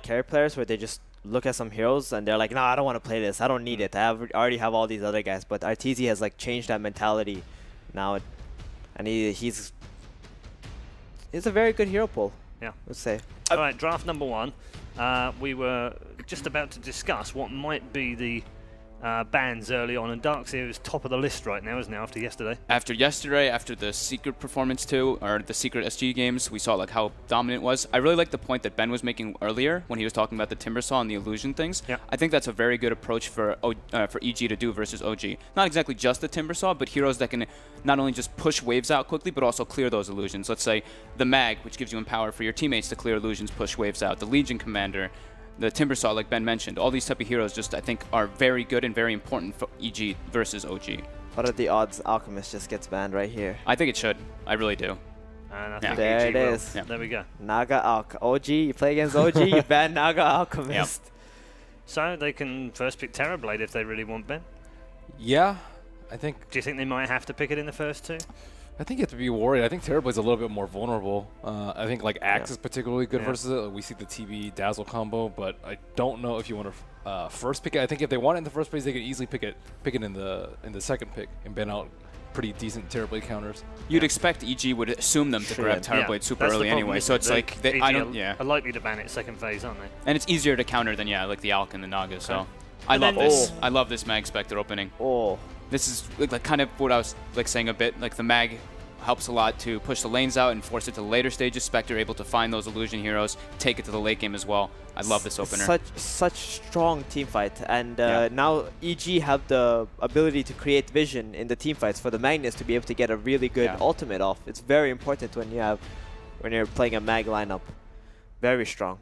carry players where they just look at some heroes and they're like, no, I don't want to play this. I don't need it. I already have all these other guys. But Arteezy has like changed that mentality now, and he's a very good hero pool. Yeah, let's say. All right, draft number 1. We were just about to discuss what might be the bans early on, and Darkseer is top of the list right now, isn't it, after yesterday? After yesterday, after the Secret performance too, or the Secret SG games, we saw like how dominant it was. I really like the point that Ben was making earlier when he was talking about the Timbersaw and the illusion things. Yeah. I think that's a very good approach for EG to do versus OG. Not exactly just the Timbersaw, but heroes that can not only just push waves out quickly, but also clear those illusions. Let's say the Mag, which gives you empower for your teammates to clear illusions, push waves out. The Legion Commander, the Timbersaw, like Ben mentioned, all these type of heroes just, I think, are very good and very important for EG versus OG. What are the odds Alchemist just gets banned right here? I think it should. I really do. And I think there EG it will. is. Yeah. There we go. Naga Alch. OG, you play against OG, you ban Naga Alchemist. Yep. So they can first pick Terrorblade if they really want, Ben? Yeah, I think... Do you think they might have to pick it in the first 2? I think you have to be worried. I think Terrorblade's a little bit more vulnerable. I think like Axe is particularly good versus it. Like, we see the TB Dazzle combo, but I don't know if you want to first pick it. I think if they want it in the first place, they could easily pick it in the second pick and ban out pretty decent Terrorblade counters. You'd expect EG would assume them to grab Terrorblade super early anyway, so it's like they, I don't. Are likely to ban it second phase, aren't they? And it's easier to counter than like the Alch and the Naga. So I love this. I love this Mag Spectre opening. This is like kind of what I was like saying a bit. Like the Mag helps a lot to push the lanes out and force it to the later stages. Spectre able to find those illusion heroes, take it to the late game as well. I love this opener. Such strong team fight, and now EG have the ability to create vision in the team fights for the Magnus to be able to get a really good ultimate off. It's very important when you're playing a Mag lineup. Very strong.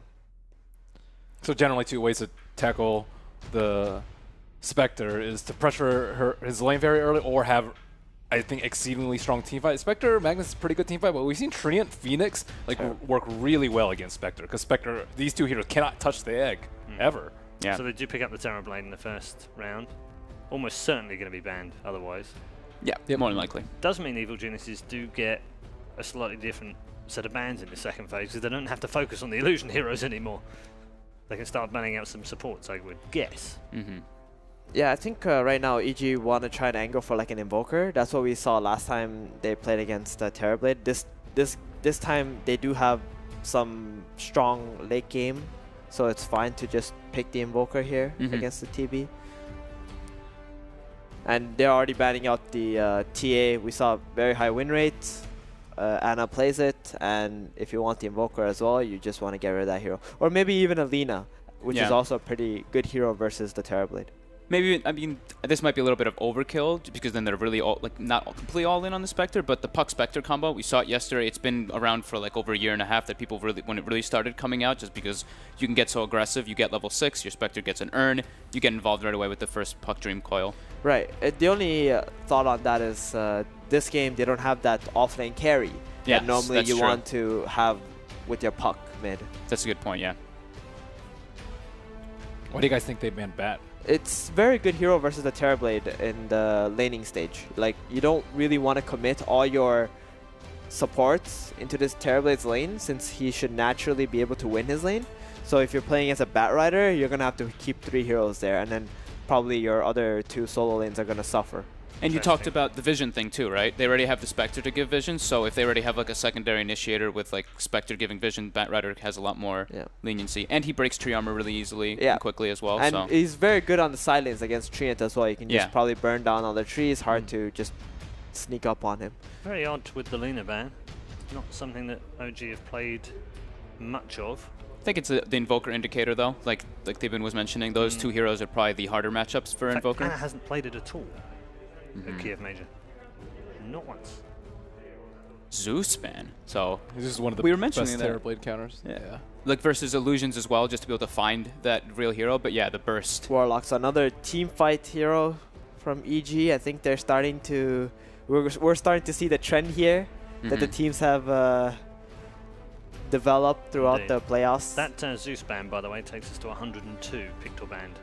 So generally 2 ways to tackle the Spectre is to pressure his lane very early or have, I think, exceedingly strong team fight. Spectre, Magnus is a pretty good team fight, but we've seen Treant, Phoenix work really well against Spectre, because Spectre, these 2 heroes cannot touch the egg, ever. Yeah. So they do pick up the Terrorblade in the first round. Almost certainly going to be banned otherwise. Yeah, more than likely. Does mean Evil Geniuses do get a slightly different set of bans in the second phase, because they don't have to focus on the illusion heroes anymore. They can start banning out some supports, I would guess. Yeah, I think right now EG want to try and angle for like an Invoker. That's what we saw last time they played against Terrorblade. This time they do have some strong late game, so it's fine to just pick the Invoker here against the TB. And they're already banning out the TA. We saw very high win rates. Ana plays it, and if you want the Invoker as well, you just want to get rid of that hero. Or maybe even Alina, which is also a pretty good hero versus the Terrorblade. Maybe, I mean, this might be a little bit of overkill, because then they're really not completely all in on the Spectre, but the Puck Spectre combo, we saw it yesterday. It's been around for like over a year and a half that people really, when it really started coming out, just because you can get so aggressive. You get level 6, your Spectre gets an urn, you get involved right away with the first Puck Dream Coil. Right. The only thought on that is this game, they don't have that offlane carry that normally you want to have with your Puck mid. That's a good point, yeah. Why do you guys think they banned Bat? It's very good hero versus the Terrorblade in the laning stage. Like, you don't really want to commit all your supports into this Terrorblade's lane, since he should naturally be able to win his lane. So if you're playing as a Bat Rider, you're going to have to keep 3 heroes there, and then probably your other 2 solo lanes are going to suffer. And you talked about the vision thing too, right? They already have the Spectre to give vision, so if they already have like a secondary initiator with like Spectre giving vision, Bat Rider has a lot more leniency. And he breaks tree armor really easily and quickly as well. And he's very good on the side lanes against Treant as well. You can just probably burn down all the trees, hard to just sneak up on him. Very odd with the Lina ban. Not something that OG have played much of. I think it's the Invoker indicator though, like Thibin was mentioning. Those 2 heroes are probably the harder matchups for Invoker. Ana hasn't played it at all. At Kiev Major. Not once. Zeus ban. So this is one of the best Terrorblade counters. Yeah. Like versus illusions as well, just to be able to find that real hero. But yeah, the burst. Warlock's another team fight hero from EG. I think they're starting to... We're starting to see the trend here that the teams have developed throughout the playoffs. That Zeus ban, by the way, takes us to 102 Pictor banned.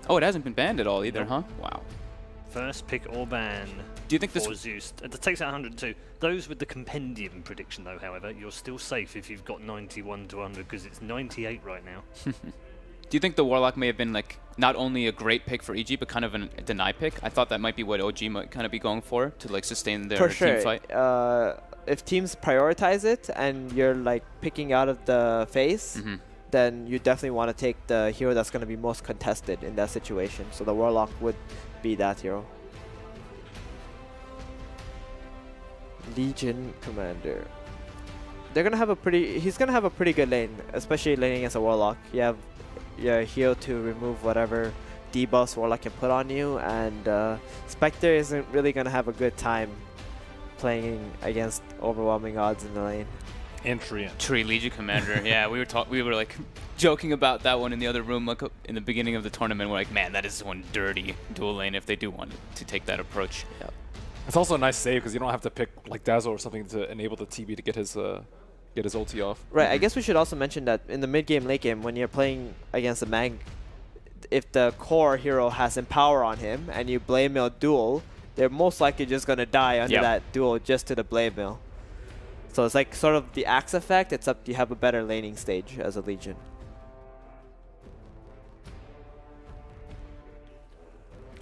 Oh, it hasn't been banned at all either, huh? Wow. First pick or ban. Do you think for this Zeus? It takes out 102. Those with the compendium prediction, though, however, you're still safe if you've got 91 to 100 because it's 98 right now. Do you think the Warlock may have been like not only a great pick for EG, but kind of a deny pick? I thought that might be what OG might kind of be going for to like sustain their For sure. team fight. If teams prioritize it and you're like picking out of the phase, then you definitely want to take the hero that's going to be most contested in that situation. So the Warlock would be that hero. Legion Commander. They're gonna have a pretty. He's gonna have a pretty good lane, especially laning against a Warlock. You have your hero to remove whatever debuffs Warlock can put on you, and Spectre isn't really gonna have a good time playing against overwhelming odds in the lane. And Treant. Tree Legion Commander. Yeah, we were like joking about that one in the other room, like in the beginning of the tournament. We're like, man, that is one dirty dual lane if they do want to take that approach. Yep. It's also a nice save because you don't have to pick like Dazzle or something to enable the TB to get his ulti off. Right. I guess we should also mention that in the mid game, late game, when you're playing against a mag, if the core hero has Empower on him and you Blade Mail duel, they're most likely just gonna die under that duel just to the Blade Mail. So it's like sort of the axe effect, except you have a better laning stage as a Legion.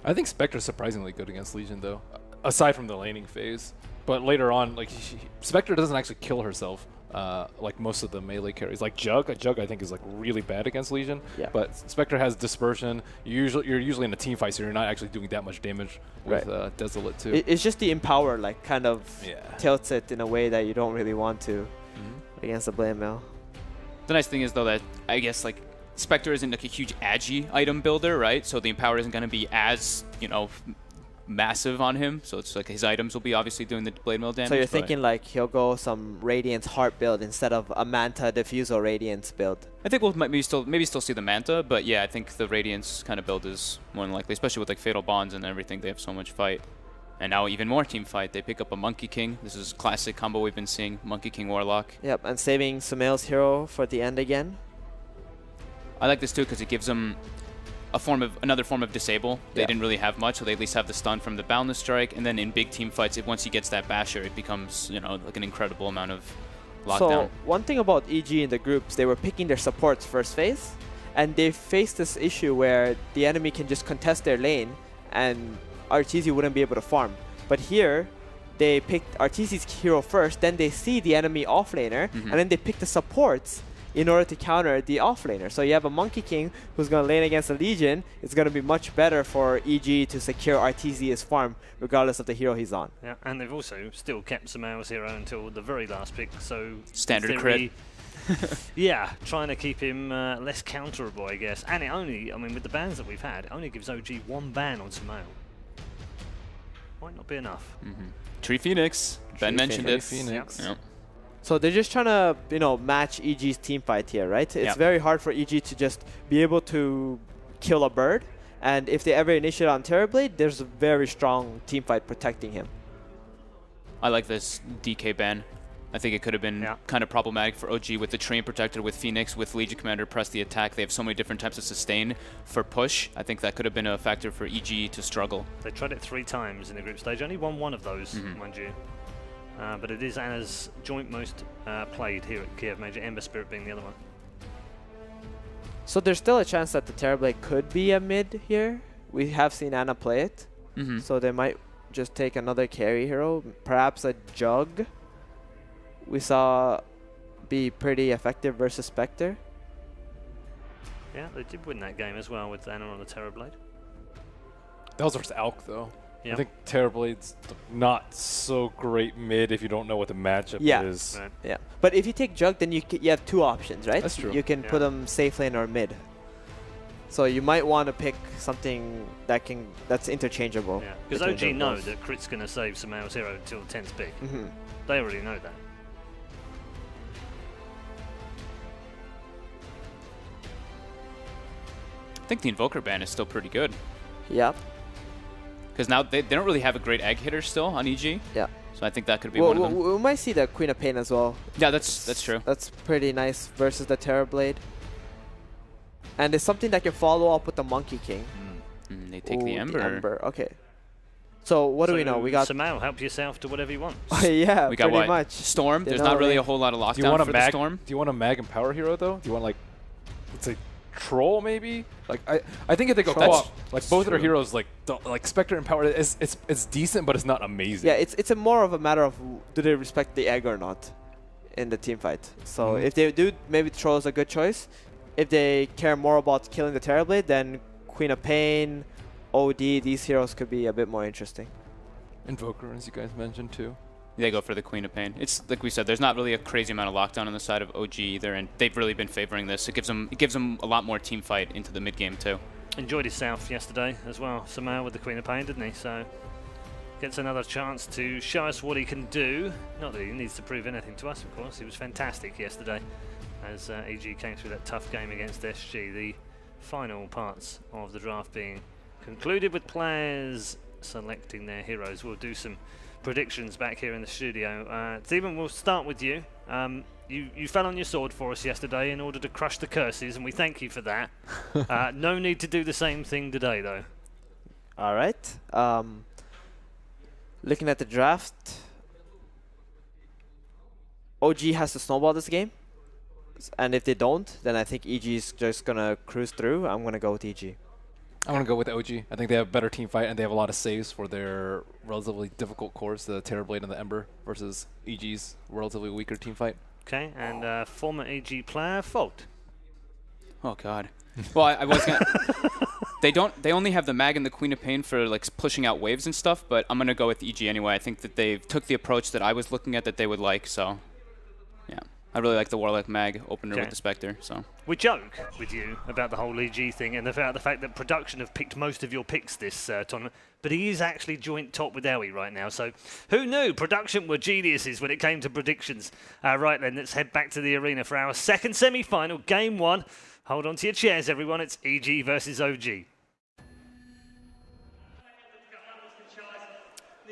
I think Spectre's surprisingly good against Legion though, aside from the laning phase. But later on, like Spectre doesn't actually kill herself like most of the melee carries. Like Jug I think is like really bad against Legion. Yeah. But Spectre has dispersion. You're usually in a team fight, so you're not actually doing that much damage with Desolate too. It's just the Empower like kind of tilts it in a way that you don't really want to against the Blade Mail. The nice thing is though that I guess like Spectre isn't like a huge agi item builder, right? So the Empower isn't going to be as, you know, massive on him. So it's like his items will be obviously doing the Blade Mail damage. So you're thinking like he'll go some Radiance Heart build instead of a Manta Diffusal Radiance build. I think we'll maybe still see the Manta, but yeah, I think the Radiance kind of build is more than likely, especially with like Fatal Bonds and everything. They have so much fight. And now even more team fight. They pick up a Monkey King. This is classic combo we've been seeing. Monkey King Warlock. Yep, and saving Sumail's hero for the end again. I like this too because it gives them another form of disable. They didn't really have much, so they at least have the stun from the Boundless Strike. And then in big team fights, once he gets that Basher, it becomes, you know, like an incredible amount of lockdown. So one thing about EG in the groups, they were picking their supports first phase, and they faced this issue where the enemy can just contest their lane, and Arteezy wouldn't be able to farm. But here, they picked Arteezy's hero first, then they see the enemy offlaner, and then they pick the supports in order to counter the offlaner. So you have a Monkey King who's going to lane against a Legion. It's going to be much better for EG to secure Arteezy's farm, regardless of the hero he's on. Yeah, and they've also still kept Sumail's hero until the very last pick, so... Standard crit. Yeah, trying to keep him less counterable, I guess. And it only, I mean, with the bans that we've had, it only gives OG one ban on Sumail. Might not be enough. Tree Phoenix. Ben mentioned it. Phoenix. Yep. So they're just trying to, you know, match EG's team fight here, right? It's very hard for EG to just be able to kill a bird. And if they ever initiate on Terrorblade, there's a very strong team fight protecting him. I like this DK ban. I think it could have been kind of problematic for OG with the Train Protector, with Phoenix, with Legion Commander press the attack. They have so many different types of sustain for push. I think that could have been a factor for EG to struggle. They tried it 3 times in the group stage. Only won one of those, mind you. But it is Anna's joint most played here at Kiev Major, Ember Spirit being the other one. So there's still a chance that the Terrorblade could be a mid here. We have seen Anna play it. So they might just take another carry hero, perhaps a Jug. We saw be pretty effective versus Spectre. Yeah, they did win that game as well with Anna on the Terrorblade. That was versus Alk though. Yep. I think Terrorblade's not so great mid if you don't know what the matchup is. Right. Yeah, but if you take Jug, then you have 2 options, right? That's true. You can put them safe lane or mid. So you might want to pick something that's interchangeable. Yeah, because OG know that Crit's going to save Sumail's hero until 10's big. They already know that. I think the Invoker ban is still pretty good. Yep. Because now they don't really have a great egg hitter still on EG. Yeah. So I think that could be one of them. We might see the Queen of Pain as well. Yeah, that's true. That's pretty nice versus the Terrorblade. And it's something that can follow up with the Monkey King. They take the Ooh, Ember. Okay. So what do we know? We got Samao, help yourself to whatever you want. yeah, We got pretty what? much. Storm. You There's know, not really they- a whole lot of Do you want lockdown a for the mag? Storm. Do you want a mag and power hero though? Do you want like, let's say, troll maybe? Like I think if they go Troll. co-op, like both of their true. heroes, like Spectre and Power, it's decent, but it's not amazing. Yeah, it's a more of a matter of do they respect the egg or not in the team fight. So if they do, maybe Troll is a good choice. If they care more about killing the Terrorblade, then Queen of Pain, OD, these heroes could be a bit more interesting. Invoker, as you guys mentioned too. They go for the Queen of Pain. It's like we said. There's not really a crazy amount of lockdown on the side of OG either, and they've really been favoring this. It gives them a lot more team fight into the mid game too. Enjoyed his South yesterday as well. Samao with the Queen of Pain, didn't he? So gets another chance to show us what he can do. Not that he needs to prove anything to us, of course. He was fantastic yesterday as EG came through that tough game against SG. The final parts of the draft being concluded with players selecting their heroes. We'll do some predictions back here in the studio. Stephen, we'll start with you. You fell on your sword for us yesterday in order to crush the curses, and we thank you for that. No need to do the same thing today, though. All right. Looking at the draft, OG has to snowball this game. And if they don't, then I think EG is just going to cruise through. I'm going to go with EG. I'm going to go with OG. I think they have better team fight, and they have a lot of saves for their relatively difficult cores, the Terrorblade and the Ember, versus EG's relatively weaker team fight. Okay, and former EG player, Fault. Oh God. Well, I was gonna. They only have the Mag and the Queen of Pain for like pushing out waves and stuff, but I'm gonna go with EG anyway. I think that they took the approach that I was looking at that they would like. So, yeah, I really like the Warlock Mag opener with the Spectre. So We joke with you about the whole EG thing and the fact that production have picked most of your picks this tournament, but he is actually joint top with Owie right now. So who knew? Production were geniuses when it came to predictions. Right then, let's head back to the arena for our second semi-final, game one. Hold on to your chairs, everyone. It's EG versus OG.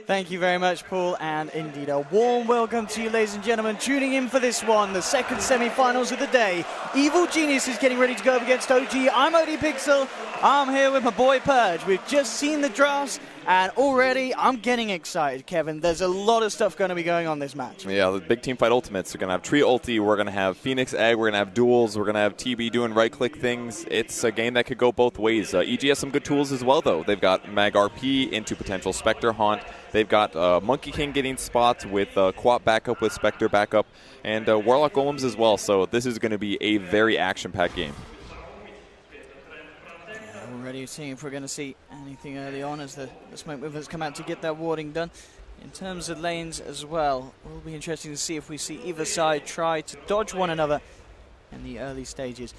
Thank you very much, Paul, and indeed a warm welcome to you, ladies and gentlemen, tuning in for this one, the second semi-finals of the day. Evil Genius is getting ready to go up against OG. I'm OD Pixel. I'm here with my boy Purge. We've just seen the drafts, and already I'm getting excited, Kevin. There's a lot of stuff going to be going on this match. Yeah, the big team fight ultimates. We're going to have Tree Ulti, we're going to have Phoenix Egg, we're going to have duels, we're going to have TB doing right-click things. It's a game that could go both ways. EG has some good tools as well, though. They've got Mag RP into potential Spectre Haunt. They've got Monkey King getting spots with Quap backup, with Spectre backup, and Warlock Golems as well. So this is going to be a very action-packed game. Already seeing if we're going to see anything early on as the smoke movers come out to get that warding done. In terms of lanes as well, it will be interesting to see if we see either side try to dodge one another in the early stages.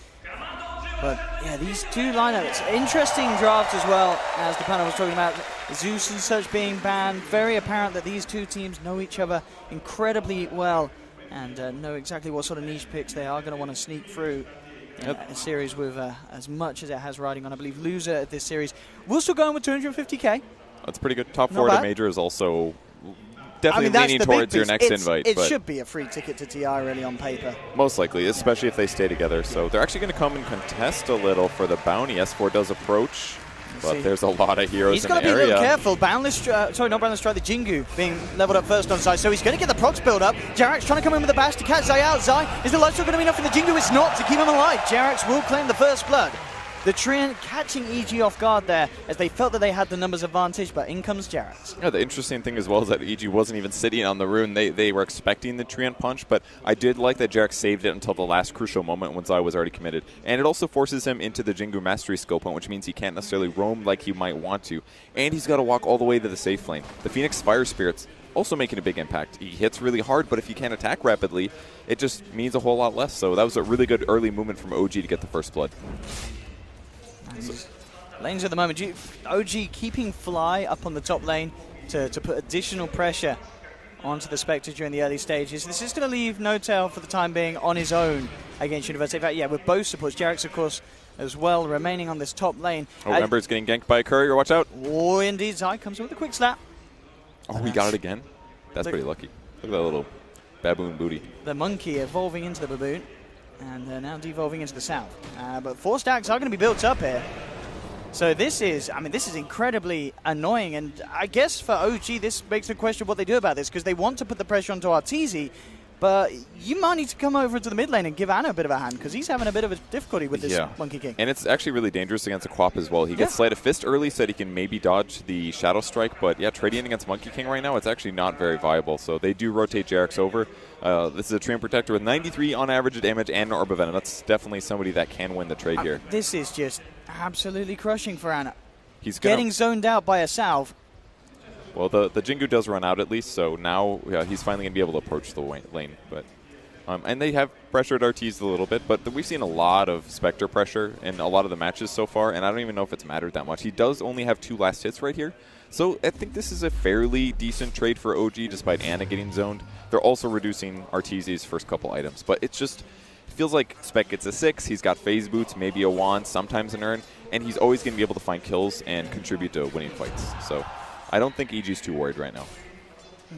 But yeah, these two lineups, interesting draft as well, as the panel was talking about. Zeus and such being banned, very apparent that these two teams know each other incredibly well and know exactly what sort of niche picks they are going to want to sneak through. A series with as much as it has riding on. I believe loser at this series will still go in with 250k. That's pretty good. Top 4 at a major is also definitely that's leaning the towards big your piece. next invite. It but should be a free ticket to TI really on paper. most likely, especially if they stay together. So they're actually going to come and contest a little for the bounty. S4 does approach, but there's a lot of heroes in the area. He's got to be a little careful. Boundless, sorry, not Boundless Strike, the Jingu being leveled up first on side. So he's going to get the procs build up. Jarek's trying to come in with the bash to catch Zai out. Zai, is the life still going to be enough for the Jingu? It's not to keep him alive. Jarek's will claim the first blood. The Treant catching EG off guard there as they felt that they had the numbers advantage, but in comes Jarek's. Yeah, the interesting thing as well is that EG wasn't even sitting on the rune. They were expecting the Treant punch, but I did like that Jarek saved it until the last crucial moment when Zai was already committed. And it also forces him into the Jingu Mastery skill point, which means he can't necessarily roam like he might want to. And he's got to walk all the way to the safe lane. The Phoenix Fire Spirits also making a big impact. He hits really hard, but if you can't attack rapidly, it just means a whole lot less. So that was a really good early movement from OG to get the first blood. Lanes at the moment. OG keeping Fly up on the top lane to put additional pressure onto the Spectre during the early stages. This is going to leave No-Tail for the time being on his own against University. In fact, yeah, with both supports. Jarek's, of course, as well, remaining on this top lane. Oh, Ember's getting ganked by a courier. Watch out. Oh, indeed. Zai comes in with a quick slap. Oh, we got it again? That's pretty lucky. Look at that little baboon booty. The monkey evolving into the baboon. And now devolving into the south. But 4 stacks are going to be built up here. So this is, I mean, this is incredibly annoying, and I guess for OG this makes me question what they do about this, because they want to put the pressure onto Arteezy, but you might need to come over to the mid lane and give Anna a bit of a hand, because he's having a bit of a difficulty with this Monkey King. And it's actually really dangerous against a Quap as well. He gets Sleight of Fist early so that he can maybe dodge the Shadow Strike, but yeah, trading against Monkey King right now, it's actually not very viable. So they do rotate JerAx over. This is a Treant Protector with 93 on average damage and an Orb of Venom. That's definitely somebody that can win the trade here. This is just absolutely crushing for Anna. He's getting zoned out by a salve. Well, the Jingu does run out at least, so now he's finally going to be able to approach the lane. But and they have pressured Arteezy a little bit, but we've seen a lot of Spectre pressure in a lot of the matches so far, and I don't even know if it's mattered that much. He does only have 2 last hits right here, so I think this is a fairly decent trade for OG despite Anna getting zoned. They're also reducing Arteezy's first couple items, but it's just feels like Spec gets a 6, he's got phase boots, maybe a wand, sometimes an urn, and he's always going to be able to find kills and contribute to winning fights. So I don't think EG's too worried right now.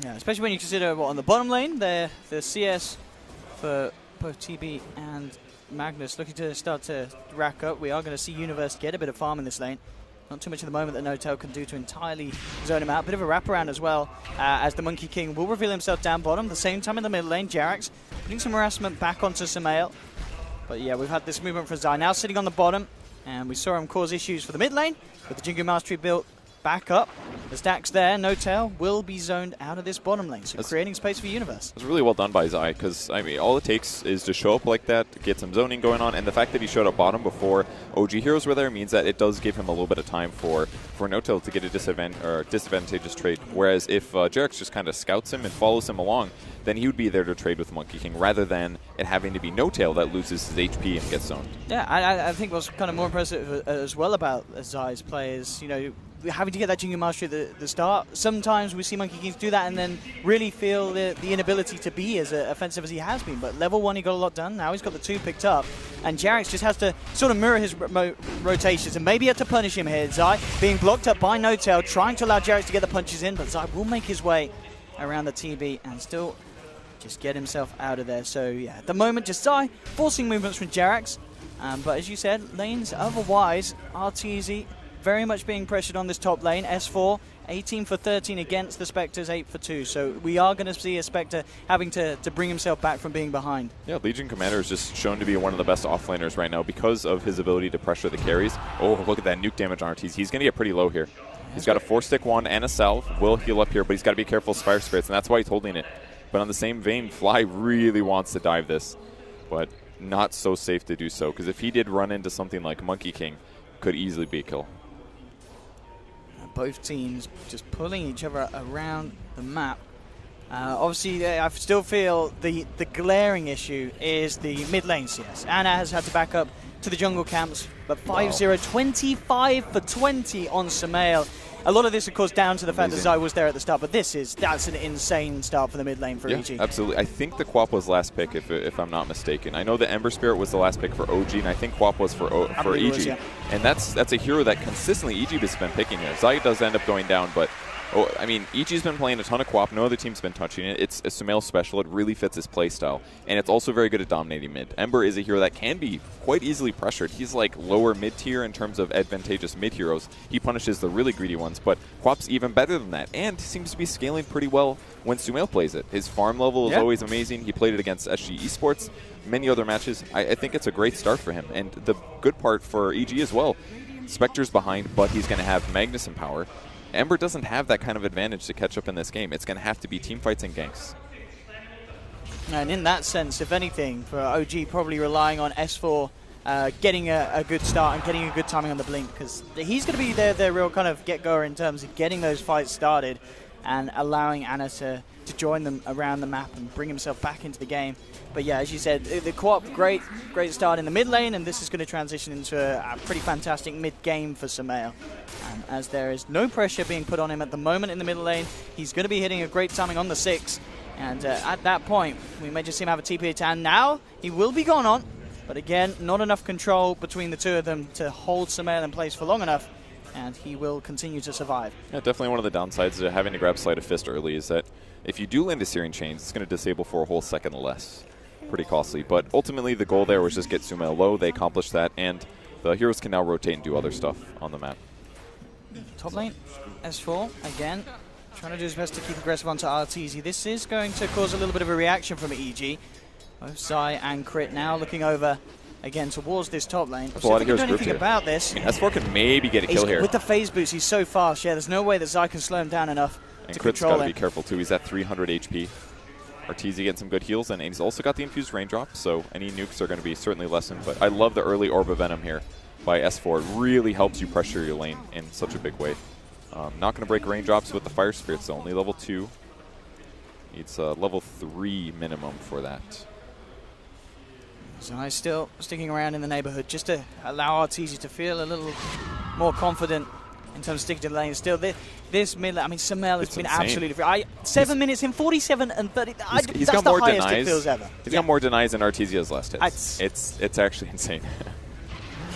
Yeah, especially when you consider on the bottom lane, the CS for both TB and Magnus looking to start to rack up. We are going to see Universe get a bit of farm in this lane. Not too much at the moment that No-Tail can do to entirely zone him out. Bit of a wraparound as well, as the Monkey King will reveal himself down bottom. The same time in the mid lane, JerAx putting some harassment back onto Sumail. But yeah, we've had this movement from Zai now sitting on the bottom, and we saw him cause issues for the mid lane with the Jingu Mastery built back up. The stacks there, No-Tail will be zoned out of this bottom lane, so creating space for Universe. It's really well done by Zai, because I mean, all it takes is to show up like that, to get some zoning going on, and the fact that he showed up bottom before OG heroes were there means that it does give him a little bit of time for No-Tail to get a disadvantageous trade. Whereas if JerAx just kind of scouts him and follows him along, then he would be there to trade with Monkey King, rather than it having to be No-Tail that loses his HP and gets zoned. Yeah, I think what's kind of more impressive as well about Zai's play is, you know, having to get that Jingu Mastery at the start. Sometimes we see Monkey Kings do that and then really feel the inability to be as offensive as he has been. But level 1, he got a lot done. Now he's got the 2 picked up. And JerAx just has to sort of mirror his rotations and maybe have to punish him here. Zai being blocked up by No-Tail, trying to allow JerAx to get the punches in, but Zai will make his way around the TB and still just get himself out of there. So yeah, at the moment, just Zai forcing movements from JerAx. But as you said, lanes otherwise, Arteezy very much being pressured on this top lane. S4, 18 for 13 against the Spectres, 8 for 2. So we are going to see a Spectre having to bring himself back from being behind. Yeah, Legion Commander is just shown to be one of the best offlaners right now because of his ability to pressure the carries. Oh, look at that nuke damage on Arteezy. He's going to get pretty low here. He's got a 4-stick wand and a salve. Will heal up here, but he's got to be careful of Fire Spirits, and that's why he's holding it. But on the same vein, Fly really wants to dive this, but not so safe to do so, because if he did run into something like Monkey King, could easily be a kill. Both teams just pulling each other around the map. Obviously, I still feel the glaring issue is the mid lane CS. Anna has had to back up to the jungle camps, but 5-0, 25 for 20 on Sumail. A lot of this, of course, down to the fact that Zai was there at the start, but that's an insane start for the mid lane for EG. Absolutely. I think the Quap was last pick, if I'm not mistaken. I know the Ember Spirit was the last pick for OG, and I think Quap was for EG. Was, yeah. And that's a hero that consistently EG has been picking here. Zai does end up going down, but I mean, EG's been playing a ton of Quap. No other team's been touching it. It's a Sumail special. It really fits his playstyle. And it's also very good at dominating mid. Ember is a hero that can be quite easily pressured. He's like lower mid-tier in terms of advantageous mid-heroes. He punishes the really greedy ones, but Quap's even better than that. And seems to be scaling pretty well when Sumail plays it. His farm level is always amazing. He played it against SG Esports, many other matches. I think it's a great start for him. And the good part for EG as well, Spectre's behind, but he's going to have Magnus in power. Ember doesn't have that kind of advantage to catch up in this game. It's going to have to be team fights and ganks. And in that sense, if anything, for OG, probably relying on S4 getting a good start and getting a good timing on the blink, because he's going to be their real kind of get-goer in terms of getting those fights started and allowing Anna to join them around the map and bring himself back into the game. But yeah, as you said, the co-op, great start in the mid lane, and this is going to transition into a pretty fantastic mid-game for Sumail. As there is no pressure being put on him at the moment in the middle lane, he's going to be hitting a great timing on the 6. And at that point, we may just see him have a TP attack. Now, he will be gone on. But again, not enough control between the two of them to hold Sumail in place for long enough. And he will continue to survive. Yeah, definitely one of the downsides of having to grab Sleight of Fist early is that if you do land a Searing Chains, it's going to disable for a whole second less. Pretty costly. But ultimately, the goal there was just get Sumail low. They accomplished that. And the heroes can now rotate and do other stuff on the map. Top lane, S4 again, trying to do his best to keep aggressive onto Arteezy. This is going to cause a little bit of a reaction from EG. Both Sai and Crit now looking over again towards this top lane. There's a lot of heroes do grouped anything here. about this. I mean, S4 can maybe get a kill here. With the phase boost, he's so fast. Yeah, there's no way that Zai can slow him down enough And to Crit's control got to him. be careful too. He's at 300 HP. Arteezy getting some good heals, and he's also got the infused raindrop, so any nukes are going to be certainly lessened. But I love the early Orb of Venom here by S4. It really helps you pressure your lane in such a big way. Not going to break raindrops with the Fire Spirits, so only level 2. Needs level 3 minimum for that. Zai still sticking around in the neighborhood just to allow Arteezy to feel a little more confident in terms of sticking to the lane. Still, this mid lane, I mean, Samel has been insane. absolutely free. 7 minutes in 47 and 30. He's that's got the more highest denies. it feels ever. He's got more denies than Arteezy has last hits. It's actually insane.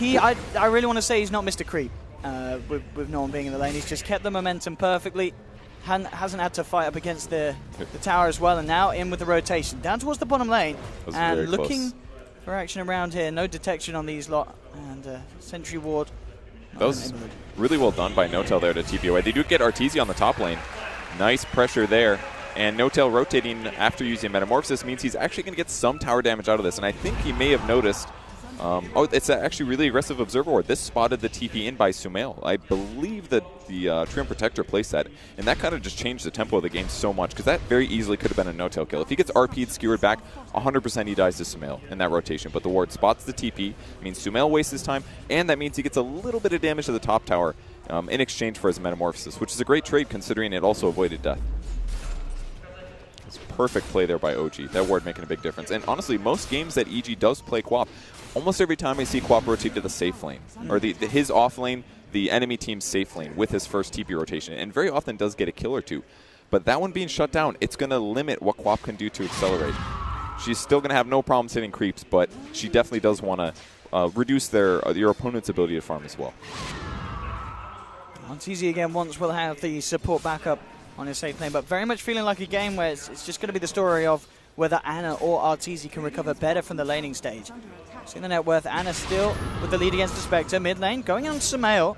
I really want to say he's not Mr. Creep with no one being in the lane. He's just kept the momentum perfectly. Hasn't had to fight up against the tower as well, and now in with the rotation down towards the bottom lane and looking for action around here. No detection on these lot, and sentry ward. That was really well done by Notel there to TP away. They do get Arteezy on the top lane. Nice pressure there. And Notel rotating after using Metamorphosis means he's actually going to get some tower damage out of this. And I think he may have noticed. Oh, it's actually really aggressive Observer Ward. This spotted the TP in by Sumail. I believe that the Treant Protector placed that, and that kind of just changed the tempo of the game so much, because that very easily could have been a no-tail kill. If he gets RP'd, skewered back, 100% he dies to Sumail in that rotation. But the ward spots the TP, means Sumail wastes his time, and that means he gets a little bit of damage to the top tower in exchange for his Metamorphosis, which is a great trade considering it also avoided death. It's perfect play there by OG. That ward making a big difference. And honestly, most games that EG does play QoP, almost every time I see QoP rotate to the safe lane, or his off lane, the enemy team's safe lane with his first TP rotation, and very often does get a kill or two. But that one being shut down, it's going to limit what QoP can do to accelerate. She's still going to have no problems hitting creeps, but she definitely does want to reduce your opponent's ability to farm as well. Arteezy again once will have the support backup on his safe lane, but very much feeling like a game where it's just going to be the story of whether Ana or Arteezy can recover better from the laning stage. Seeing the net worth, Ana still with the lead against the Spectre. Mid lane, going on Sumail,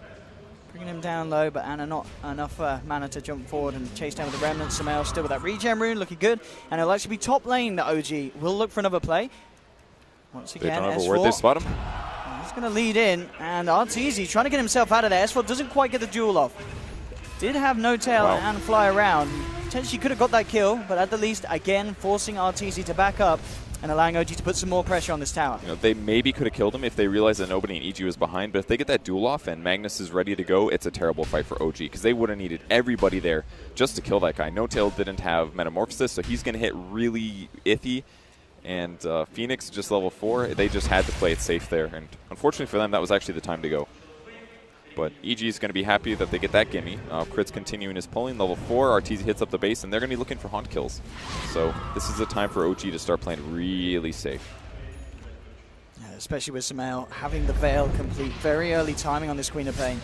bringing him down low, but Ana not enough mana to jump forward and chase down with the Remnant. Sumail still with that regen rune, looking good. And it'll actually be top lane that OG will look for another play. Once again, S4. They spot him. He's going to lead in, and Arteezy trying to get himself out of there. S4 doesn't quite get the duel off. Did have no tail and fly around. Potentially could have got that kill, but at the least, again, forcing Arteezy to back up and allowing OG to put some more pressure on this tower. You know, they maybe could have killed him if they realized that nobody in EG was behind, but if they get that duel off and Magnus is ready to go, it's a terrible fight for OG, because they would have needed everybody there just to kill that guy. No Tail didn't have Metamorphosis, so he's going to hit really iffy, and Phoenix just level 4. They just had to play it safe there, and unfortunately for them, that was actually the time to go. But EG is going to be happy that they get that gimme. Crit's continuing his pulling. Level 4, Arteezy hits up the base, and they're going to be looking for haunt kills. So this is the time for OG to start playing really safe. Yeah, especially with Sumail having the Veil complete. Very early timing on this Queen of Pain.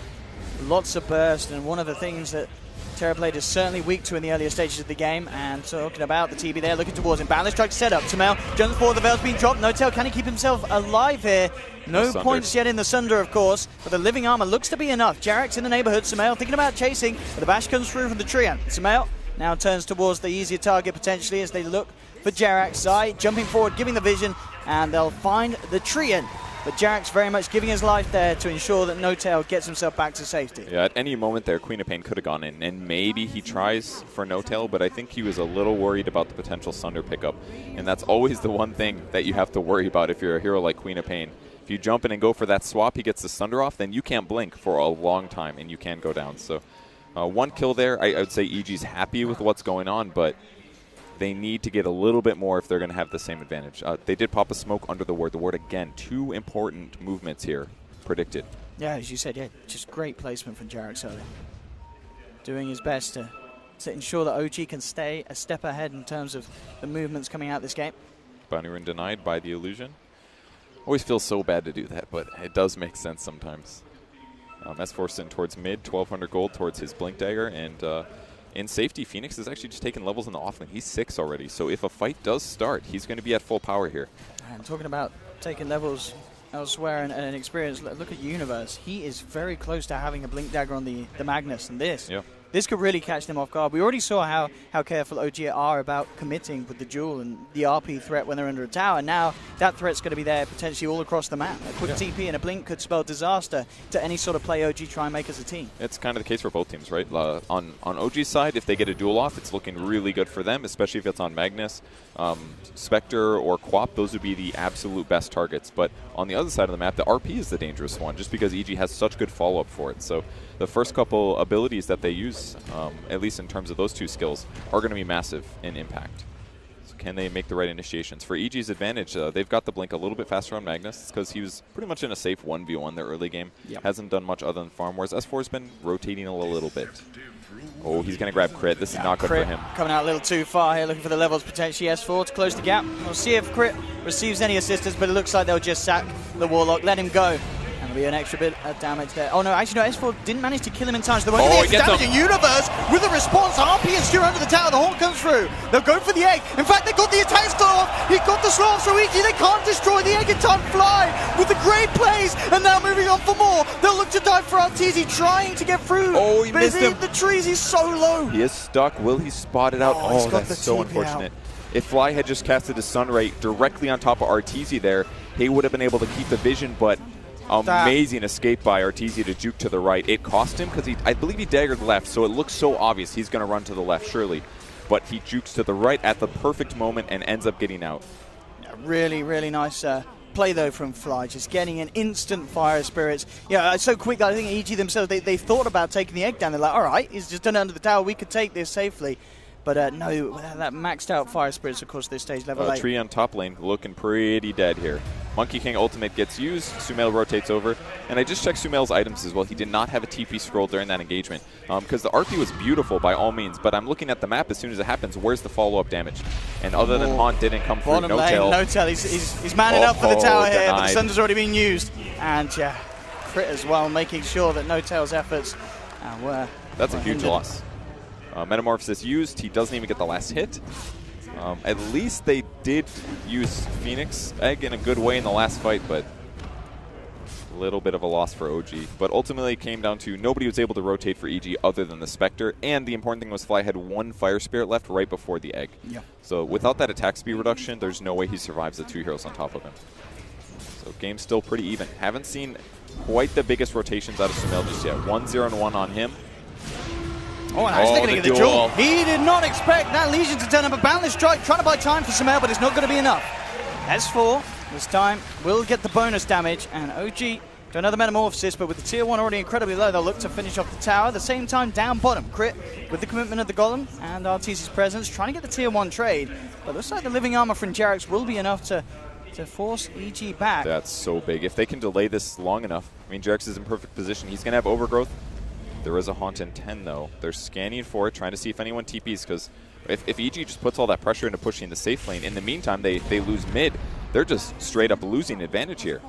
Lots of burst, and one of the things that Terrorblade is certainly weak to in the earlier stages of the game. And talking about the TB there, looking towards him. Balance strike set up. Sumail jumps forward, the Veil's being dropped. No Tail, can he keep himself alive here? No points yet in the Sunder, of course, but the living armor looks to be enough. Jarek's in the neighborhood. Sumail thinking about chasing, but the bash comes through from the Treant. Sumail now turns towards the easier target potentially as they look for Jarek. Zai jumping forward, giving the vision, and they'll find the Treant. But Jarek's very much giving his life there to ensure that No Tail gets himself back to safety. Yeah, at any moment there, Queen of Pain could have gone in, and maybe he tries for No Tail, but I think he was a little worried about the potential Sunder pickup. And that's always the one thing that you have to worry about if you're a hero like Queen of Pain. If you jump in and go for that swap, he gets the Sunder off, then you can't blink for a long time, and you can go down. So one kill there. I would say EG's happy with what's going on, but they need to get a little bit more if they're going to have the same advantage. They did pop a smoke under the ward. The ward, again, 2 important movements here predicted. Yeah, as you said, yeah, just great placement from Jarek earlier. Doing his best to ensure that OG can stay a step ahead in terms of the movements coming out this game. Bounty rune denied by the illusion. Always feels so bad to do that, but it does make sense sometimes. S4 sent towards mid, 1,200 gold towards his Blink Dagger, and in safety, Phoenix is actually just taking levels in the offlane. He's 6 already, so if a fight does start, he's going to be at full power here. And talking about taking levels elsewhere and experience. Look at Universe. He is very close to having a Blink Dagger on the Magnus, and this could really catch them off guard. We already saw how careful OG are about committing with the duel and the RP threat when they're under a tower. Now that threat's going to be there potentially all across the map. A quick TP and a blink could spell disaster to any sort of play OG try and make as a team. It's kind of the case for both teams, right? On OG's side, if they get a duel off, it's looking really good for them, especially if it's on Magnus. Spectre or Quap, those would be the absolute best targets. But on the other side of the map, the RP is the dangerous one, just because EG has such good follow-up for it. So the first couple abilities that they use, at least in terms of those two skills, are going to be massive in impact. So can they make the right initiations? For EG's advantage, they've got the blink a little bit faster on Magnus because he was pretty much in a safe 1v1 their early game. Yep. Hasn't done much other than farm, whereas S4's been rotating a little bit. Oh, he's going to grab Crit. This is not good for him. Coming out a little too far here, looking for the levels potentially. S4 to close the gap. We'll see if Crit receives any assistance, but it looks like they'll just sack the Warlock, let him go. And there'll be an extra bit of damage there. Oh no, actually no, S4 didn't manage to kill him in time. So they won't get the extra damage. Universe with a response. RP and Stu under the tower. The Haunt comes through. They'll go for the egg. In fact, they got the attack slow off. He got the slow off so easy. They can't destroy the egg in time. Fly with the great plays. And now moving on for more. They'll look to dive for Arteezy, trying to get through. Oh, he missed him. The trees, he's so low. He is stuck. Will he spot it out? Oh, that's so unfortunate. If Fly had just casted a Sunray directly on top of Arteezy there, he would have been able to keep the vision, but amazing escape by Arteezy to juke to the right. It cost him because I believe he daggered left, so it looks so obvious he's going to run to the left, surely. But he jukes to the right at the perfect moment and ends up getting out. Yeah, really, really nice play, though, from Fly. Just getting an instant fire spirits. Yeah, so quick. I think EG themselves, they thought about taking the egg down. They're like, all right, he's just done under the tower. We could take this safely. But no, that maxed out fire spirits, of course, this stage level 8. Tree on top lane looking pretty dead here. Monkey King ultimate gets used, Sumail rotates over, and I just checked Sumail's items as well. He did not have a TP scroll during that engagement because the RP was beautiful by all means, but I'm looking at the map as soon as it happens, where's the follow-up damage? And other than Haunt didn't come through, Bottom lane, No-Tail, he's manning up for the tower here, but the Sunder's already been used. And yeah, Crit as well, making sure that No-Tail's efforts were That's a huge loss. Metamorphosis used, he doesn't even get the last hit. At least they did use Phoenix Egg in a good way in the last fight, but a little bit of a loss for OG. But ultimately it came down to nobody was able to rotate for EG other than the Spectre, and the important thing was Fly had one Fire Spirit left right before the Egg. Yeah. So without that attack speed reduction, there's no way he survives the 2 heroes on top of him. So game's still pretty even. Haven't seen quite the biggest rotations out of Sumail just yet. 1-0 and 1 on him. Oh, and actually going to get the duel. He did not expect that Legion to turn up a Boundless Strike, trying to buy time for Sumail, but it's not going to be enough. S4, this time, will get the bonus damage, and OG do another Metamorphosis, but with the tier 1 already incredibly low, they'll look to finish off the tower. At the same time, down bottom, Crit with the commitment of the Golem and Arteezy's presence, trying to get the tier 1 trade, but looks like the Living Armor from Jerax will be enough to force EG back. That's so big. If they can delay this long enough, I mean, Jerax is in perfect position. He's going to have Overgrowth. There is a Haunt in 10, though. They're scanning for it, trying to see if anyone TPs, because if EG just puts all that pressure into pushing the safe lane, in the meantime, they lose mid. They're just straight up losing advantage here.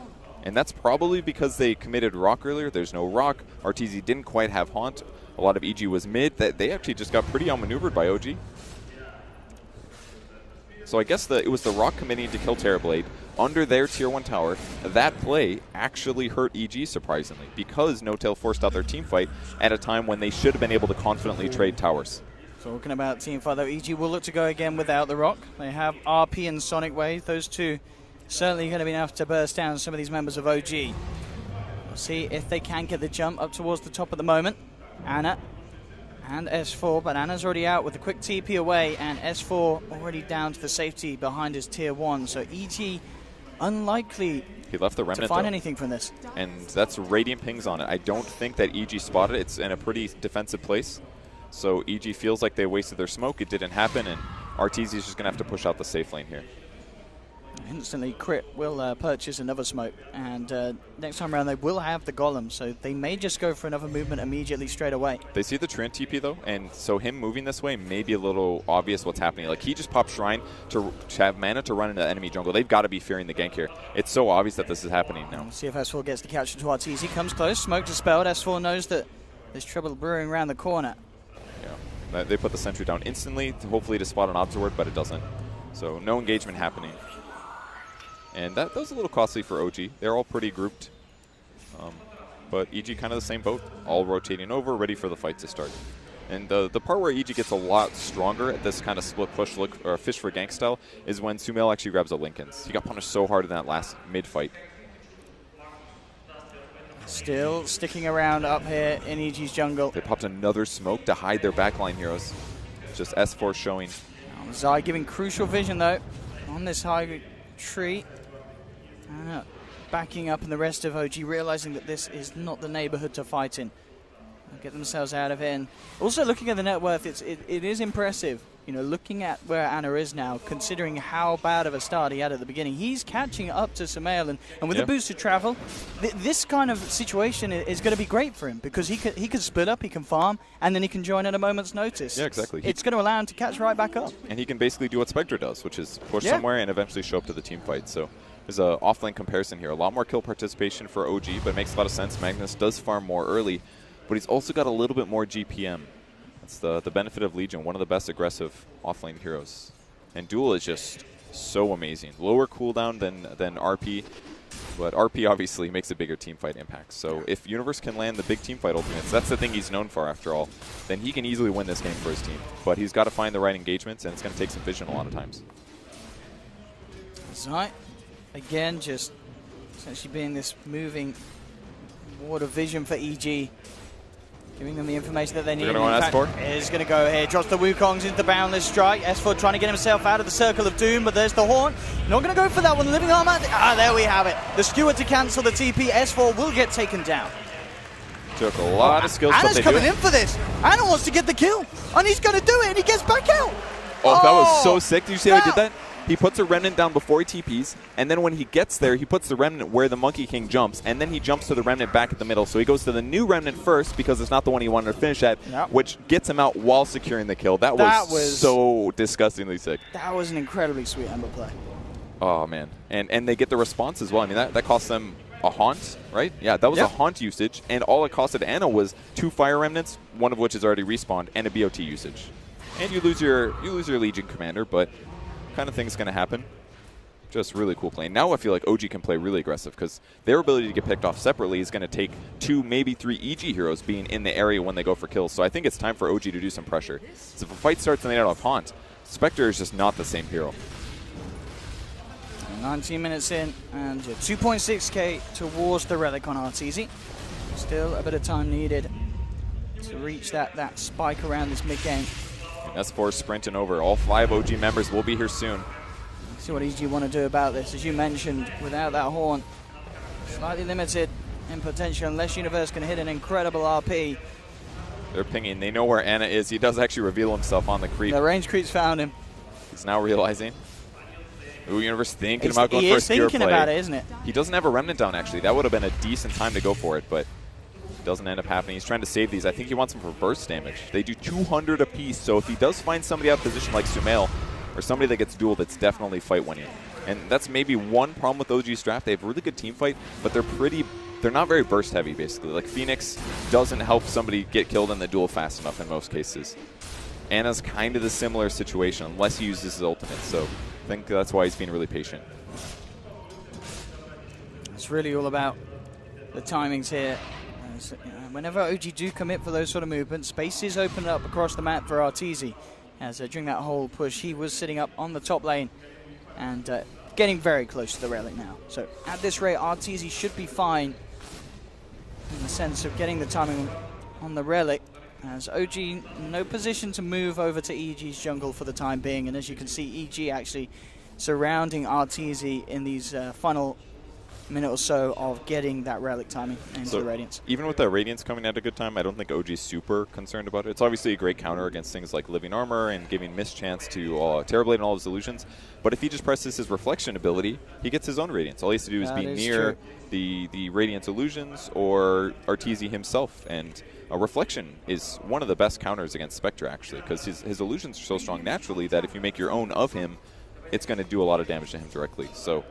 And that's probably because they committed Rock earlier. There's no Rock. Arteezy didn't quite have Haunt. A lot of EG was mid. They actually just got pretty outmaneuvered by OG. So I guess it was the Rock committing to kill Terrorblade under their tier 1 tower. That play actually hurt EG, surprisingly, because No-Tail forced out their team fight at a time when they should have been able to confidently trade towers. Talking about team fight, though, EG will look to go again without the Rock. They have RP and Sonic Wave. Those two certainly going to be enough to burst down some of these members of OG. We'll see if they can get the jump up towards the top at the moment. Ana and S4, but Anna's already out with a quick TP away, and S4 already down to the safety behind his tier 1. So EG unlikely he left the remnant to find anything from this. And that's Radiant Pings on it. I don't think that EG spotted it. It's in a pretty defensive place. So EG feels like they wasted their smoke. It didn't happen, and Arteezy is just going to have to push out the safe lane here. Instantly, Crit will purchase another smoke, and next time around they will have the Golem, so they may just go for another movement immediately straight away. They see the Treant TP though, and so him moving this way may be a little obvious what's happening. Like, he just popped Shrine to have mana to run into the enemy jungle. They've got to be fearing the gank here. It's so obvious that this is happening now. See if S4 gets the catch to Arteezy. Comes close, smoke dispelled. S4 knows that there's trouble brewing around the corner. Yeah, they put the sentry down instantly, hopefully to spot an Obserword, but it doesn't. So no engagement happening. And that was a little costly for OG. They're all pretty grouped. But EG kind of the same boat, all rotating over, ready for the fight to start. And the part where EG gets a lot stronger at this kind of split push look or fish for gank style is when Sumail actually grabs a Linken's. He got punished so hard in that last mid-fight. Still sticking around up here in EG's jungle. They popped another smoke to hide their backline heroes. Just S4 showing. Zai giving crucial vision though on this high tree. Backing up, and the rest of OG realizing that this is not the neighborhood to fight in. Get themselves out of here. And also looking at the net worth, it is impressive. You know, looking at where Anna is now, considering how bad of a start he had at the beginning, he's catching up to Sumail, and with the boosted travel, this kind of situation is going to be great for him because he can split up, he can farm, and then he can join at a moment's notice. Yeah, exactly. It's going to allow him to catch right back up. And he can basically do what Spectre does, which is push somewhere and eventually show up to the team fight. So there's an off-lane comparison here. A lot more kill participation for OG, but it makes a lot of sense. Magnus does farm more early, but he's also got a little bit more GPM. That's the benefit of Legion, one of the best aggressive offlane heroes. And Duel is just so amazing. Lower cooldown than RP, but RP obviously makes a bigger teamfight impact. So if Universe can land the big teamfight ultimates, that's the thing he's known for after all, then he can easily win this game for his team. But he's got to find the right engagements, and it's going to take some vision a lot of times. Zai, again, just essentially being this moving ward of vision for EG. Giving them the information that they need. They're going to go on S4. Is going to go here. Drops the Wukongs into the Boundless Strike. S4 trying to get himself out of the Circle of Doom, but there's the Horn. Not going to go for that one. The Living Armor. There we have it. The Skewer to cancel the TP. S4 will get taken down. Took a lot of skills. Anna's coming in for this. Anna wants to get the kill. And he's going to do it, and he gets back out. Oh, that was so sick. Did you see how he did that? He puts a Remnant down before he TPs, and then when he gets there, he puts the Remnant where the Monkey King jumps, and then he jumps to the Remnant back at the middle. So he goes to the new Remnant first because it's not the one he wanted to finish at, which gets him out while securing the kill. That was so disgustingly sick. That was an incredibly sweet Ember play. Oh, man. And they get the response as well. I mean, that cost them a Haunt, right? Yeah, that was a Haunt usage, and all it costed Anna was 2 Fire Remnants, one of which is already respawned, and a BOT usage. And you lose your Legion commander, but kind of thing's going to happen. Just really cool playing. Now I feel like OG can play really aggressive because their ability to get picked off separately is going to take 2, maybe 3 EG heroes being in the area when they go for kills. So I think it's time for OG to do some pressure. So if a fight starts and they don't have Haunt, Spectre is just not the same hero. 19 minutes in, and 2.6k towards the Relic on RTZ. Still a bit of time needed to reach that spike around this mid-game. S4 sprinting over. All 5 OG members will be here soon. See what EG want to do about this. As you mentioned, without that Horn, slightly limited in potential unless Universe can hit an incredible RP. They're pinging. They know where Anna is. He does actually reveal himself on the creep. The range creeps found him. He's now realizing. Ooh, Universe thinking about going for a Spear play. He is thinking about it, isn't it? He doesn't have a Remnant down, actually. That would have been a decent time to go for it, but doesn't end up happening. He's trying to save these. I think he wants them for burst damage. They do 200 apiece, so if he does find somebody out of position like Sumail, or somebody that gets dueled, it's definitely fight winning. And that's maybe one problem with OG's draft. They have a really good team fight, but they're not very burst heavy, basically. Like Phoenix doesn't help somebody get killed in the duel fast enough in most cases. Anna's kind of the similar situation, unless he uses his ultimate, so I think that's why he's being really patient. It's really all about the timings here. Whenever OG do commit for those sort of movements, spaces open up across the map for Arteezy. As during that whole push, he was sitting up on the top lane and getting very close to the Relic now. So at this rate, Arteezy should be fine in the sense of getting the timing on the Relic. As OG, no position to move over to EG's jungle for the time being. And as you can see, EG actually surrounding Arteezy in these final minute or so of getting that Relic timing into the Radiance. Even with that Radiance coming at a good time, I don't think OG's super concerned about it. It's obviously a great counter against things like Living Armor and giving mischance to Terrorblade and all his illusions. But if he just presses his Reflection ability, he gets his own Radiance. All he has to do is be near the Radiance illusions or Arteezy himself. And a Reflection is one of the best counters against Spectre, actually, because his illusions are so strong naturally that if you make your own of him, it's going to do a lot of damage to him directly. So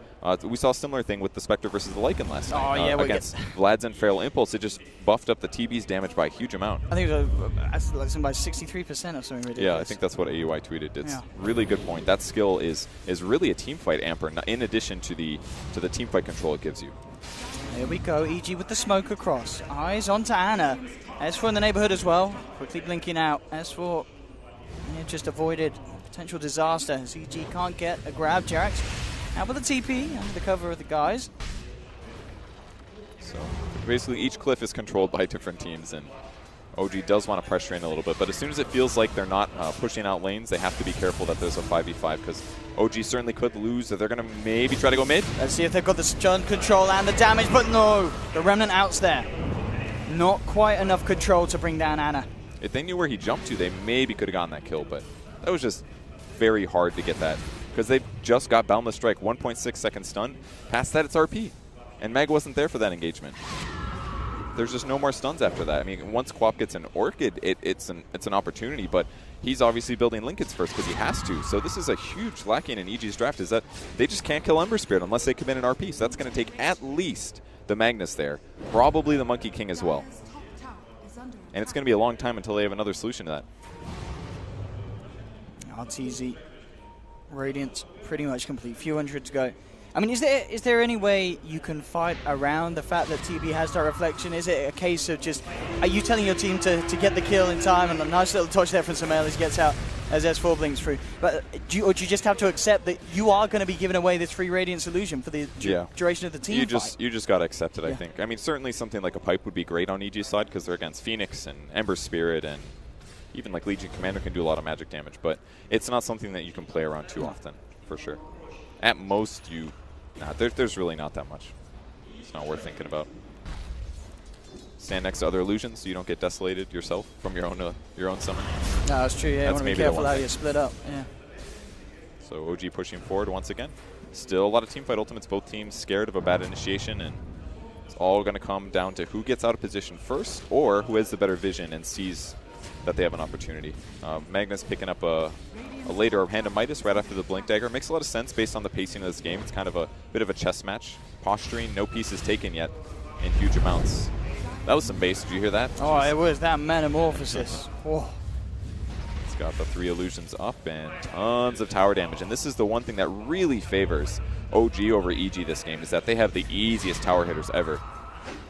We saw a similar thing with the Spectre versus the Lycan last night against Vlad's and Feral Impulse. It just buffed up the TB's damage by a huge amount. I think it was by 63% or something ridiculous. Yeah, I think that's what AUI tweeted. It's really good point. That skill is really a team fight amper, in addition to the team fight control it gives you. Here we go, EG with the smoke across. Eyes onto Ana. S4 in the neighborhood as well. Quickly blinking out. S4 just avoided potential disaster as EG can't get a grab. Jerax out with a TP under the cover of the guys. So basically each cliff is controlled by different teams, and OG does want to pressure in a little bit, but as soon as it feels like they're not pushing out lanes, they have to be careful that there's a 5v5 because OG certainly could lose. They're going to maybe try to go mid. Let's see if they've got the stun control and the damage, but no, the Remnant out's there. Not quite enough control to bring down Ana. If they knew where he jumped to, they maybe could have gotten that kill, but that was just very hard to get that because they just got Boundless Strike, 1.6 second stun. Past that, it's RP, and Mag wasn't there for that engagement. There's just no more stuns after that. I mean, once Quap gets an Orchid, it's an opportunity, but he's obviously building Linkets first because he has to. So this is a huge lacking in EG's draft, is that they just can't kill Ember Spirit unless they commit an RP. So that's going to take at least the Magnus there, probably the Monkey King as well. And it's going to be a long time until they have another solution to that. RTZ, Radiant's pretty much complete. Few hundred to go. I mean, is there any way you can fight around the fact that TB has that reflection? Is it a case of just, are you telling your team to get the kill in time, and a nice little touch there from Samael as he gets out as S4 blinks through? But do you just have to accept that you are going to be giving away this free Radiant solution for the duration of the team fight? You just got to accept it, I think. I mean, certainly something like a pipe would be great on EG's side because they're against Phoenix and Ember Spirit, and even like Legion Commander can do a lot of magic damage, but it's not something that you can play around too often, for sure. At most, there's really not that much. It's not worth thinking about. Stand next to other illusions so you don't get desolated yourself from your own summon. No, that's true. Yeah, you want to be careful how you split up. Yeah. So OG pushing forward once again. Still a lot of teamfight ultimates. Both teams scared of a bad initiation, and it's all going to come down to who gets out of position first or who has the better vision and sees that they have an opportunity. Magnus picking up a later Hand of Midas right after the Blink Dagger. Makes a lot of sense based on the pacing of this game. It's kind of a bit of a chess match. Posturing, no pieces taken yet in huge amounts. That was some base. Did you hear that? Oh, it was that Metamorphosis. Oh. It's got the 3 illusions up and tons of tower damage. And this is the one thing that really favors OG over EG this game, is that they have the easiest tower hitters ever.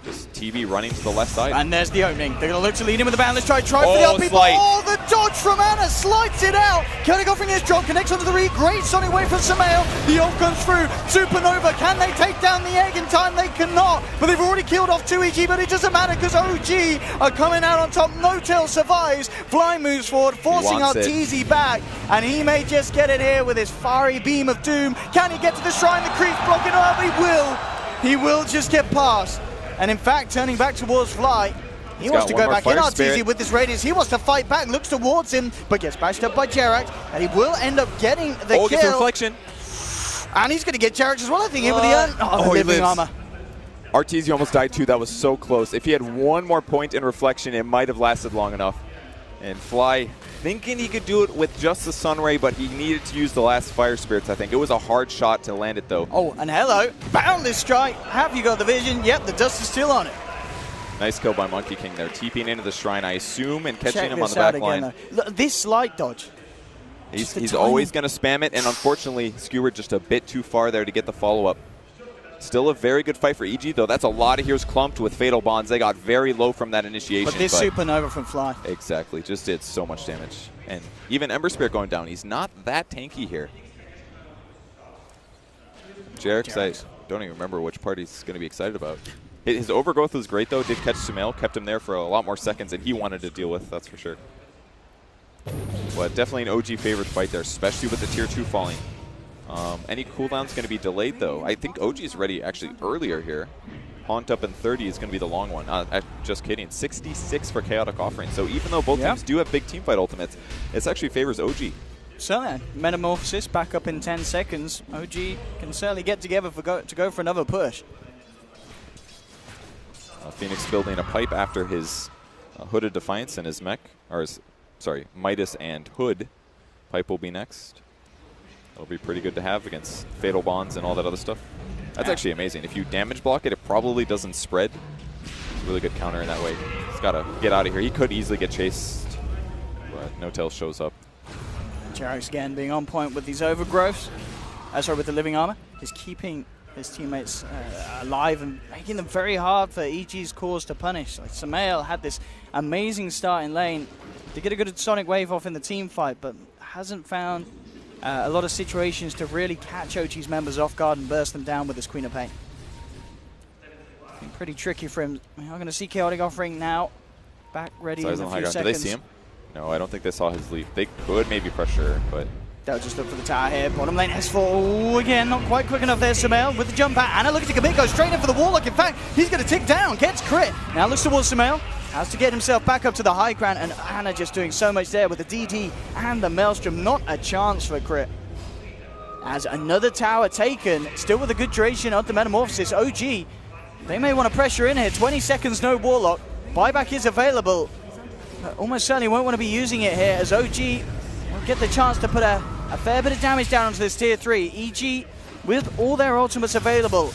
Just TB running to the left side. And there's the opening. They're going to look to lead him with the Boundless Strike. Try for the LP. Oh, the dodge from Ana. Slides it out. Can go from his drop. Connects onto the read. Great sonic wave from Samael. The ult comes through. Supernova. Can they take down the egg in time? They cannot. But they've already killed off 2 EG. But it doesn't matter because OG are coming out on top. No-Tail survives. Fly moves forward, forcing out TZ back. And he may just get it here with his fiery beam of doom. Can he get to the shrine? The creep's blocking up. He will. He will just get past. And in fact, turning back towards Fly, he wants to go back in RTZ with this Radiance. He wants to fight back, looks towards him, but gets bashed up by Jerax, and he will end up getting the kill. Gets a reflection. And he's going to get Jerax as well, I think, with the living armor. RTZ almost died too. That was so close. If he had one more point in reflection, it might have lasted long enough. And Fly thinking he could do it with just the Sunray, but he needed to use the last Fire Spirits, I think. It was a hard shot to land it, though. Oh, and hello. Boundless Strike. Have you got the vision? Yep, the dust is still on it. Nice kill by Monkey King there. TPing into the shrine, I assume, and catching him on the back line. Look, this slide dodge. He's always going to spam it, and unfortunately, skewered just a bit too far there to get the follow-up. Still a very good fight for EG, though. That's a lot of heroes clumped with Fatal Bonds. They got very low from that initiation. But this Supernova from Fly. Exactly. Just did so much damage. And even Ember Spirit going down. He's not that tanky here. Jerax, I don't even remember which part he's going to be excited about. His overgrowth was great, though. Did catch Sumail. Kept him there for a lot more seconds than he wanted to deal with, that's for sure. But definitely an OG favorite fight there, especially with the Tier 2 falling. Any cooldown's going to be delayed, though. I think OG is ready actually earlier here. Haunt up in 30 is going to be the long one. Just kidding. 66 for Chaotic Offering. So even though both teams do have big teamfight ultimates, it actually favors OG. So Metamorphosis back up in 10 seconds. OG can certainly get together to go for another push. Phoenix building a pipe after his Hooded Defiance and his mech, or his, sorry, Midas and Hood. Pipe will be next. That'll be pretty good to have against Fatal Bonds and all that other stuff. That's actually amazing. If you damage block it, it probably doesn't spread. It's a really good counter in that way. He's got to get out of here. He could easily get chased, but No Tail shows up. Jarek's again being on point with these overgrowths. Sorry, with the living armor. He's keeping his teammates alive and making them very hard for EG's cause to punish. Like Samael had this amazing start in lane to get a good Sonic Wave off in the team fight, but hasn't found a lot of situations to really catch OG's members off guard and burst them down with his Queen of Pain. Been pretty tricky for him. We are going to see Chaotic Offering now. Back ready in a few seconds. Did they see him? No, I don't think they saw his leap. They could maybe pressure, but... They'll just look for the tower here. Bottom lane S4. Ooh, again, not quite quick enough there, Samael with the jump out. Anna looking to commit, goes straight in for the Warlock. In fact, he's going to tick down, gets crit. Now looks towards Samael. Has to get himself back up to the high ground, and Anna just doing so much there with the DD and the Maelstrom. Not a chance for crit. As another tower taken, still with a good duration of the Metamorphosis. OG, they may want to pressure in here. 20 seconds, no Warlock. Buyback is available. But almost certainly won't want to be using it here, as OG will get the chance to put a fair bit of damage down onto this tier 3. EG with all their ultimates available.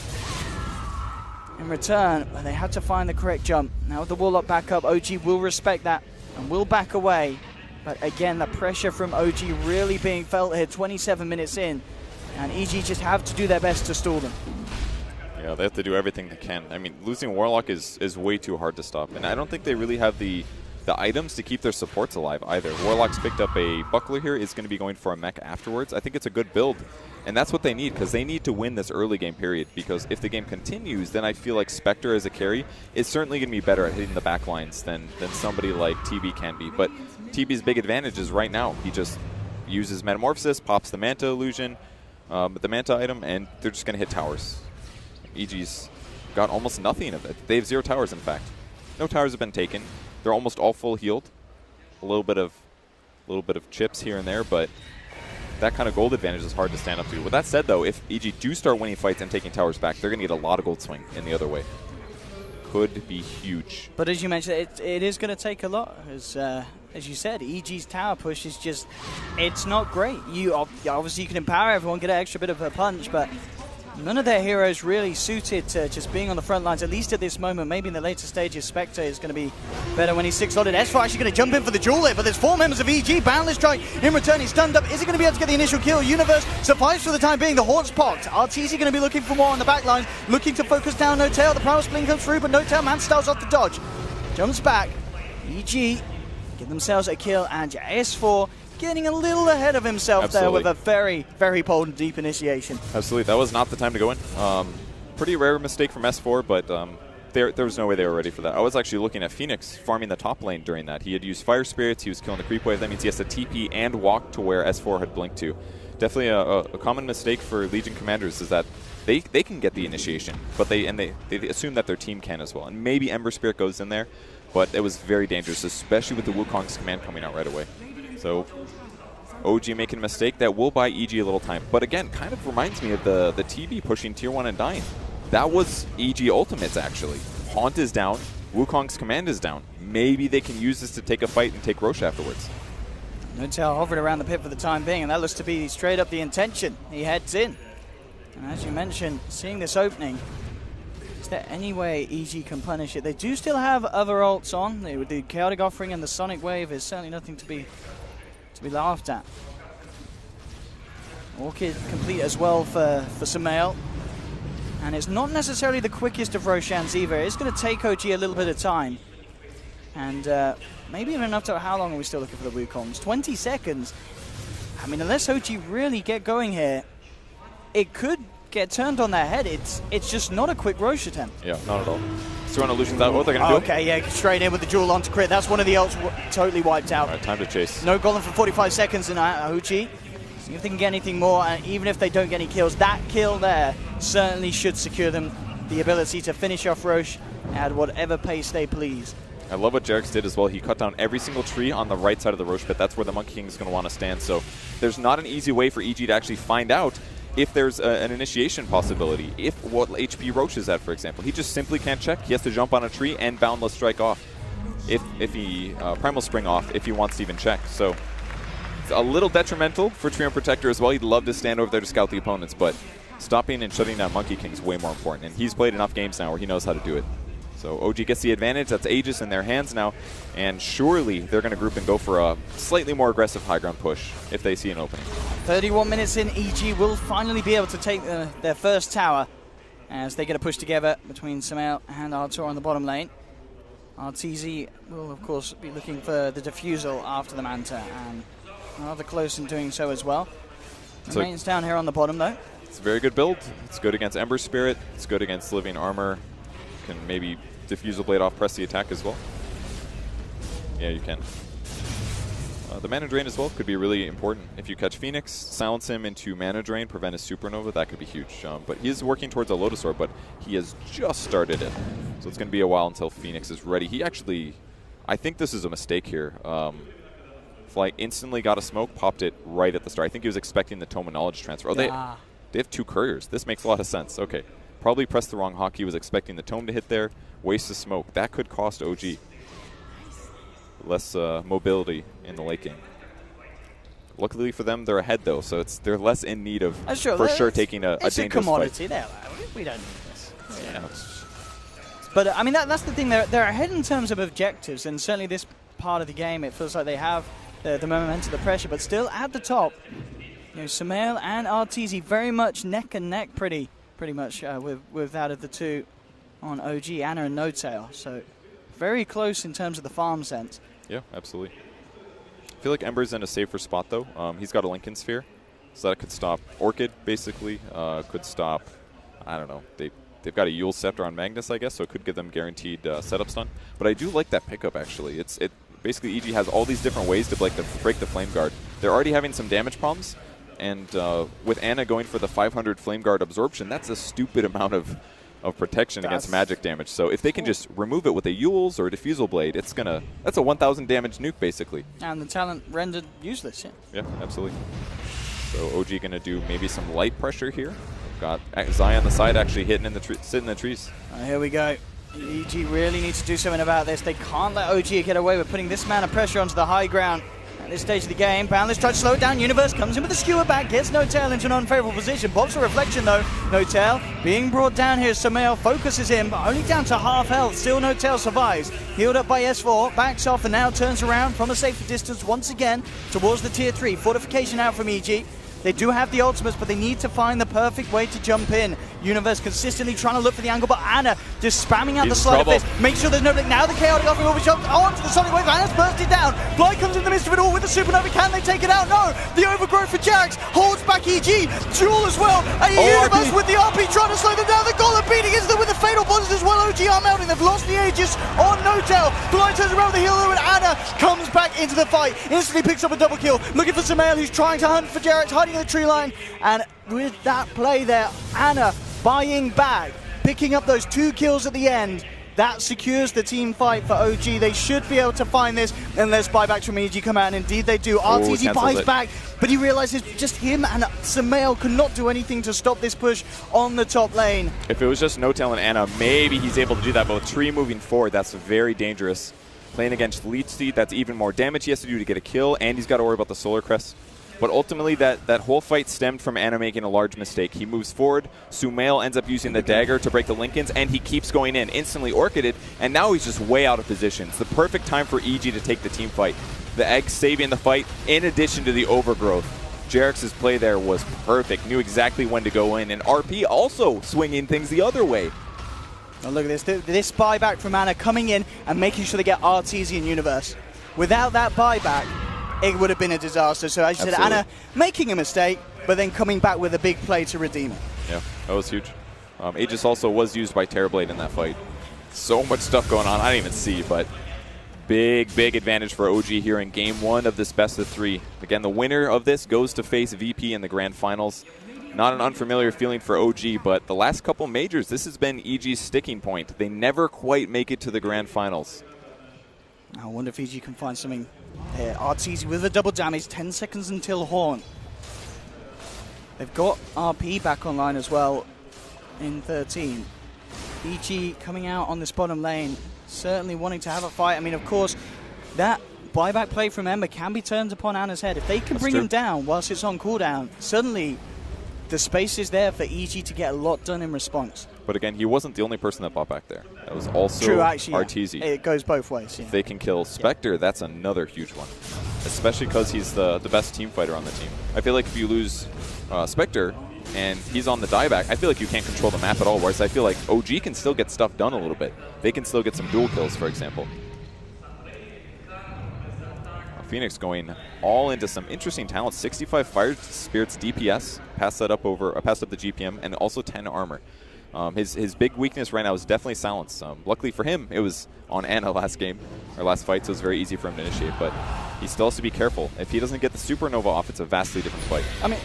In return, they had to find the correct jump. Now with the Warlock back up, OG will respect that and will back away. But again, the pressure from OG really being felt here 27 minutes in. And EG just have to do their best to stall them. Yeah, they have to do everything they can. I mean, losing Warlock is way too hard to stop. And I don't think they really have the items to keep their supports alive either. Warlock's picked up a Buckler here, is going to be going for a mech afterwards. I think it's a good build, and that's what they need, because they need to win this early game period, because if the game continues, then I feel like Spectre as a carry is certainly going to be better at hitting the back lines than somebody like TB can be. But TB's big advantage is right now. He just uses Metamorphosis, pops the Manta illusion, the Manta item, and they're just going to hit towers. EG's got almost nothing of it. They have 0 towers, in fact. No towers have been taken. They're almost all full healed. A little bit of chips here and there, but that kind of gold advantage is hard to stand up to. With that said, though, if EG do start winning fights and taking towers back, they're going to get a lot of gold swing in the other way. Could be huge. But as you mentioned, it is going to take a lot. As you said, EG's tower push is just, it's not great. Obviously you can empower everyone, get an extra bit of a punch, but none of their heroes really suited to just being on the front lines, at least at this moment. Maybe in the later stages, Spectre is going to be better when he's 6-slotted. S4 actually going to jump in for the duel here, but there's 4 members of EG. Boundless Strike in return, he's stunned up. Is he going to be able to get the initial kill? Universe survives for the time being. The Horde's pocked. RTZ going to be looking for more on the back line, looking to focus down No Tail. The Primal Spleen comes through, but No Tail man styles off the dodge. Jumps back. EG get themselves a kill, and S4 getting a little ahead of himself there with a very, very potent deep initiation. Absolutely. That was not the time to go in. Pretty rare mistake from S4, but there was no way they were ready for that. I was actually looking at Phoenix farming the top lane during that. He had used Fire Spirits. He was killing the creep wave. That means he has to TP and walk to where S4 had blinked to. Definitely a common mistake for Legion commanders is that they can get the initiation, but they assume that their team can as well. And maybe Ember Spirit goes in there, but it was very dangerous, especially with the Wukong's command coming out right away. So OG making a mistake that will buy EG a little time. But again, kind of reminds me of the TB pushing Tier 1 and dying. That was EG ultimates, actually. Haunt is down. Wukong's command is down. Maybe they can use this to take a fight and take Roche afterwards. No Tail hovering around the pit for the time being, and that looks to be straight up the intention. He heads in. And as you mentioned, seeing this opening, is there any way EG can punish it? They do still have other ults on. The Chaotic Offering and the Sonic Wave is certainly nothing to be laughed at. Orchid complete as well for Samael. And it's not necessarily the quickest of Roshans either. It's going to take OG a little bit of time. And maybe even enough to, how long are we still looking for the Wukongs? 20 seconds. I mean, unless OG really get going here, it could get turned on their head. It's just not a quick Roche attempt. Yeah, not at all. Throwing illusions out. What they're going to do? Okay, yeah, straight in with the duel onto crit. That's one of the ults totally wiped out. All right, time to chase. No golem for 45 seconds in OG. See if they can get anything more, and even if they don't get any kills, that kill there certainly should secure them the ability to finish off Roche at whatever pace they please. I love what Jarex did as well. He cut down every single tree on the right side of the Roche pit. That's where the Monkey King is going to want to stand. So there's not an easy way for EG to actually find out if there's an initiation possibility, if what HP Roche is at, for example. He just simply can't check. He has to jump on a tree and Boundless Strike off. If he Primal Spring off, if he wants to even check. So It's a little detrimental for Trio Protector as well. He'd love to stand over there to scout the opponents, but stopping and shutting down Monkey King is way more important, and he's played enough games now where he knows how to do it. So OG gets the advantage. That's Aegis in their hands now, and surely they're going to group and go for a slightly more aggressive high ground push if they see an opening. 31 minutes in, EG will finally be able to take their first tower as they get a push together between Samael and Artur on the bottom lane. Arteezy will, of course, be looking for the defusal after the Manta, and rather close in doing so as well. Remains down here on the bottom, though. It's a very good build. It's good against Ember Spirit. It's good against Living Armor. Can maybe diffuse a blade off, press the attack as well. Yeah, you can. The Mana Drain as well could be really important. If you catch Phoenix, silence him into Mana Drain, prevent his Supernova, that could be huge. But he is working towards a Lotus Orb, but he has just started it. So it's going to be a while until Phoenix is ready. He actually, I think this is a mistake here. Fly instantly got a smoke, popped it right at the start. I think he was expecting the Tome of Knowledge transfer. Oh, they have 2 couriers. This makes a lot of sense. Okay. Probably pressed the wrong hawk. He was expecting the Tome to hit there. Waste the smoke. That could cost OG. Less mobility in the late game. Luckily for them, they're ahead though, so they're less in need of for sure taking a dangerous fight. It's a commodity. We don't need this. Yeah. But I mean, that's the thing. They're ahead in terms of objectives, and certainly this part of the game, it feels like they have the momentum, the pressure, but still at the top. You know, Samael and Arteezy very much neck and neck, pretty much with that of the two on OG, Ana and No-Tail. So very close in terms of the farm sense. Yeah, absolutely. I feel like Ember's in a safer spot, though. He's got a Lincoln Sphere, so that could stop Orchid, basically. Could stop, I don't know, they've got a Yule Scepter on Magnus, I guess, so it could give them guaranteed setup stun. But I do like that pickup, actually. Basically, EG has all these different ways to break the Flame Guard. They're already having some damage problems, and with Ana going for the 500 Flame Guard absorption, that's a stupid amount of protection against magic damage. So if they can just remove it with a Yule's or a Diffusal Blade, that's a 1,000 damage nuke, basically. And the talent rendered useless, yeah. Yeah, absolutely. So OG going to do maybe some light pressure here. Got Zai on the side actually sitting in the trees. Here we go. EG really needs to do something about this. They can't let OG get away with putting this amount of pressure onto the high ground. At this stage of the game, Boundless tries to slow it down. Universe comes in with a skewer back, gets No-Tail into an unfavorable position. Pops a reflection though. No-Tail being brought down here. Samael focuses in, but only down to half health. Still No-Tail survives. Healed up by S4, backs off and now turns around from a safer distance once again towards the tier 3. Fortification out from EG. They do have the ultimates, but they need to find the perfect way to jump in. Universe consistently trying to look for the angle, but Ana just spamming out the slide of this. Make sure there's no blink. Now the chaotic offering will be jumped onto the Sonic Wave. Ana's bursted down. Blight comes in the midst of it all with the Supernova. Can they take it out? No. The overgrowth for Jax holds back EG. Duel as well. Universe with the RP trying to slow them down. The Golem beating into them with the fatal bosses as well. OG are melting. They've lost the Aegis on No-Tail. Blight turns around with the heal though, and Ana comes back into the fight. Instantly picks up a double kill. Looking for Samael, who's trying to hunt for Jax, hiding in the tree line. And with that play there, Ana buying back, picking up those 2 kills at the end. That secures the team fight for OG. They should be able to find this unless buybacks from EG come out, and indeed they do. Arteezy buys back, but he realizes just him and Samael cannot do anything to stop this push on the top lane. If it was just No-Tail and Ana, maybe he's able to do that, but with Tree moving forward, that's very dangerous. Playing against Leech Seed, that's even more damage he has to do to get a kill, and he's got to worry about the Solar Crest. But ultimately, that whole fight stemmed from Ana making a large mistake. He moves forward, Sumail ends up using the dagger to break the Lincolns, and he keeps going in, instantly orchided, and now he's just way out of position. It's the perfect time for EG to take the team fight. The egg saving the fight, in addition to the overgrowth. Jerix's play there was perfect, knew exactly when to go in, and RP also swinging things the other way. Oh, look at this buyback from Ana coming in and making sure they get Arteezy and Universe. Without that buyback, it would have been a disaster. So as you said, Ana making a mistake, but then coming back with a big play to redeem it. Yeah, that was huge. Aegis also was used by Terrorblade in that fight. So much stuff going on, I didn't even see, but big advantage for OG here in game 1 of this best of 3. Again, the winner of this goes to face VP in the grand finals. Not an unfamiliar feeling for OG, but the last couple majors, this has been EG's sticking point. They never quite make it to the grand finals. I wonder if EG can find something here. Arteezy with the double damage, 10 seconds until Horn. They've got RP back online as well in 13. EG coming out on this bottom lane, certainly wanting to have a fight. I mean, of course, that buyback play from Ember can be turned upon Anna's head. If they can bring true. him down whilst it's on cooldown, suddenly the space is there for EG to get a lot done in response. But again, he wasn't the only person that bought back there. That was also True, actually, Arteezy. It goes both ways. If they can kill Spectre, that's another huge one. Especially because he's the best team fighter on the team. I feel like if you lose Spectre and he's on the dieback, I feel like you can't control the map at all. Whereas I feel like OG can still get stuff done a little bit. They can still get some dual kills, for example. Phoenix going all into some interesting talent. 65 Fire Spirit's DPS, passed that up passed up the GPM, and also 10 armor. His big weakness right now is definitely silence. Luckily for him, it was on Ana last game, or last fight, so it was very easy for him to initiate. But he still has to be careful. If he doesn't get the Supernova off, it's a vastly different fight. I mean,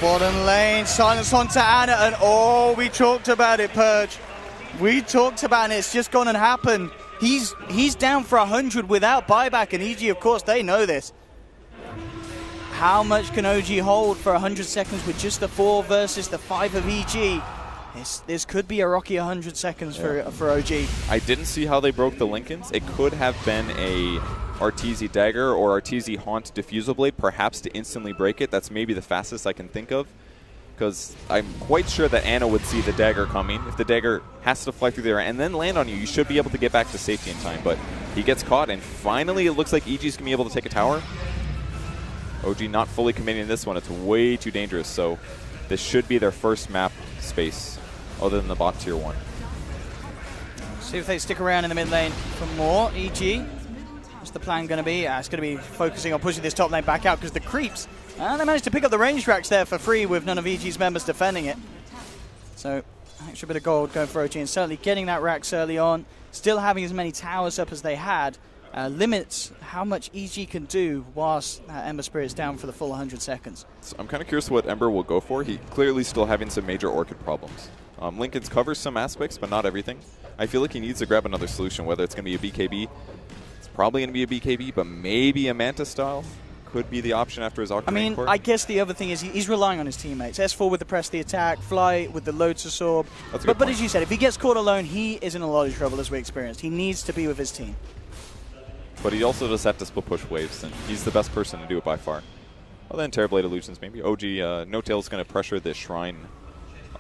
bottom lane, silence onto Ana, and oh, we talked about it, Purge. We talked about it. It's just gone and happened. He's down for 100 without buyback, and EG, of course, they know this. How much can OG hold for 100 seconds with just the 4 versus the 5 of EG? This could be a rocky 100 seconds for OG. I didn't see how they broke the Lincolns. It could have been a Arteezy Dagger or Arteezy Haunt Diffusal Blade, perhaps to instantly break it. That's maybe the fastest I can think of. Because I'm quite sure that Ana would see the dagger coming. If the dagger has to fly through there and then land on you, you should be able to get back to safety in time. But he gets caught, and finally it looks like EG's going to be able to take a tower. OG not fully committing to this one. It's way too dangerous. So this should be their first map space, other than the bot tier 1. See if they stick around in the mid lane for more. EG, what's the plan going to be? It's going to be focusing on pushing this top lane back out because the creeps. And they managed to pick up the range racks there for free with none of EG's members defending it. So, extra bit of gold going for OG, and certainly getting that racks early on, still having as many towers up as they had, limits how much EG can do whilst Ember Spirit's down for the full 100 seconds. So I'm kind of curious what Ember will go for. He clearly still having some major Orchid problems. Lincoln's covers some aspects, but not everything. I feel like he needs to grab another solution, whether it's going to be a BKB. It's probably going to be a BKB, but maybe a Manta style could be the option after his Octarine. I mean, I guess the other thing is he's relying on his teammates. S4 with the press the attack, Fly with the Lotus Orb. But as you said, if he gets caught alone, he is in a lot of trouble, as we experienced. He needs to be with his team. But he also does have to split push waves, and he's the best person to do it by far. Other than Terrorblade Illusions, maybe OG No-Tail's going to pressure this Shrine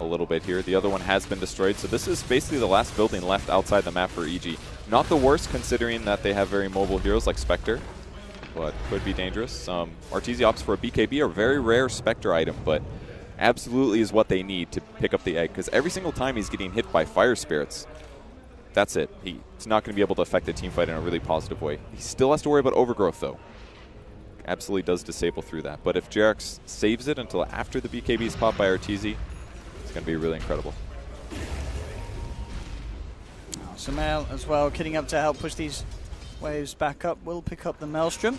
a little bit here. The other one has been destroyed, so this is basically the last building left outside the map for EG. Not the worst, considering that they have very mobile heroes like Spectre, but could be dangerous. Arteezy opts for a BKB, a very rare Spectre item, but absolutely is what they need to pick up the egg, because every single time he's getting hit by Fire Spirits, that's it. He's not going to be able to affect the team fight in a really positive way. He still has to worry about Overgrowth, though. Absolutely does disable through that. But if Jerax saves it until after the BKB is popped by Arteezy, it's going to be really incredible. Sumail as well, kitting up to help push these waves back up. Will pick up the Maelstrom.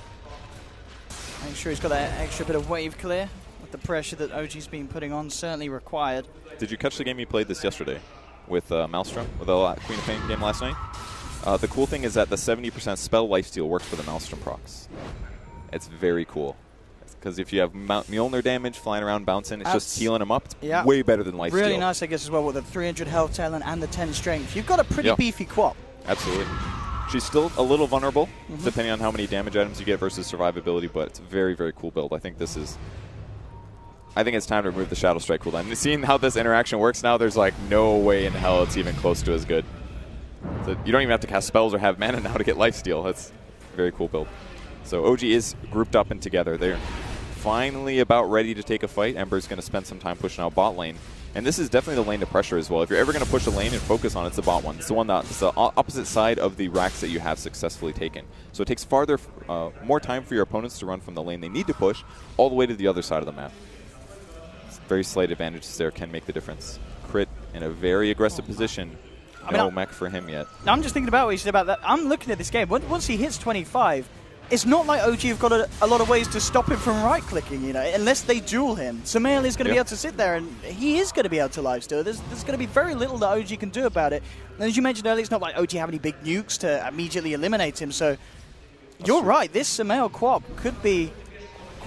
Make sure he's got that extra bit of wave clear with the pressure that OG's been putting on, certainly required. Did you catch the game you played this yesterday with Maelstrom, with the Queen of Pain game last night? The cool thing is that the 70% spell lifesteal works for the Maelstrom procs. It's very cool. Because if you have Mjolnir damage flying around bouncing, it's just healing him up. It's way better than lifesteal. Really nice, I guess, as well, with the 300 health talent and the 10 strength. You've got a pretty beefy quap. Absolutely. She's still a little vulnerable, depending on how many damage items you get versus survivability, but it's a very, very cool build. I think it's time to remove the Shadow Strike cooldown. And seeing how this interaction works now, there's like no way in hell it's even close to as good. So you don't even have to cast spells or have mana now to get lifesteal. That's a very cool build. So OG is grouped up and together. They're finally about ready to take a fight. Ember's going to spend some time pushing out bot lane. And this is definitely the lane to pressure as well. If you're ever going to push a lane and focus on it, it's the bot one. It's the one that's the opposite side of the racks that you have successfully taken. So it takes more time for your opponents to run from the lane they need to push all the way to the other side of the map. Very slight advantages there can make the difference. Crit in a very aggressive position. No mech for him yet. I'm just thinking about what you said about that. I'm looking at this game. Once he hits 25, it's not like OG have got a lot of ways to stop him from right-clicking, you know, unless they duel him. Sumail is going to be able to sit there, and he is going to be able to lifesteal. There's going to be very little that OG can do about it. And as you mentioned earlier, it's not like OG have any big nukes to immediately eliminate him. So you're right. This Sumail quap could be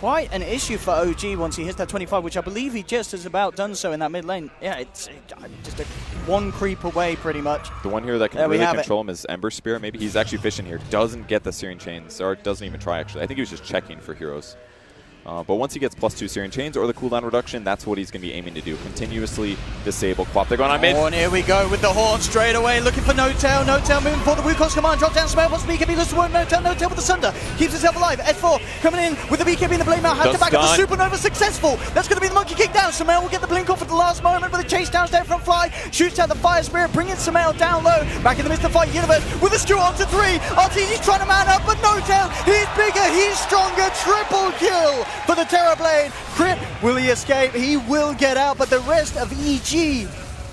quite an issue for OG once he hits that 25, which I believe he just has about done so in that mid lane. Yeah, it's just a one creep away pretty much. The one here that can really control him is Ember Spirit. Maybe he's actually fishing here. Doesn't get the Searing Chains, or doesn't even try actually. I think he was just checking for heroes. But once he gets +2 Searing Chains or the cooldown reduction, that's what he's going to be aiming to do. Continuously disable Quap. They're going on mid. Oh, and here we go with the Horn straight away, looking for No-Tail. No-Tail moving for the Wukong's command. Drop down Smell, wants BKB, looks to work No-Tail. No-Tail with the Sunder. Keeps himself alive. S4 coming in with the BKB and the Blade Mail. Has to back up the Supernova. Successful. That's going to be the Monkey Kick down. Sumail will get the blink off at the last moment with a chase down front fly. Shoots out the Fire Spirit, bringing Sumail down low. Back in the midst of the fight, Universe with a Stew onto 3. RTG's trying to man up, but No-Tail, he's bigger, he's stronger. Triple kill for the Terrorblade. Crit, will he escape? He will get out, but the rest of EG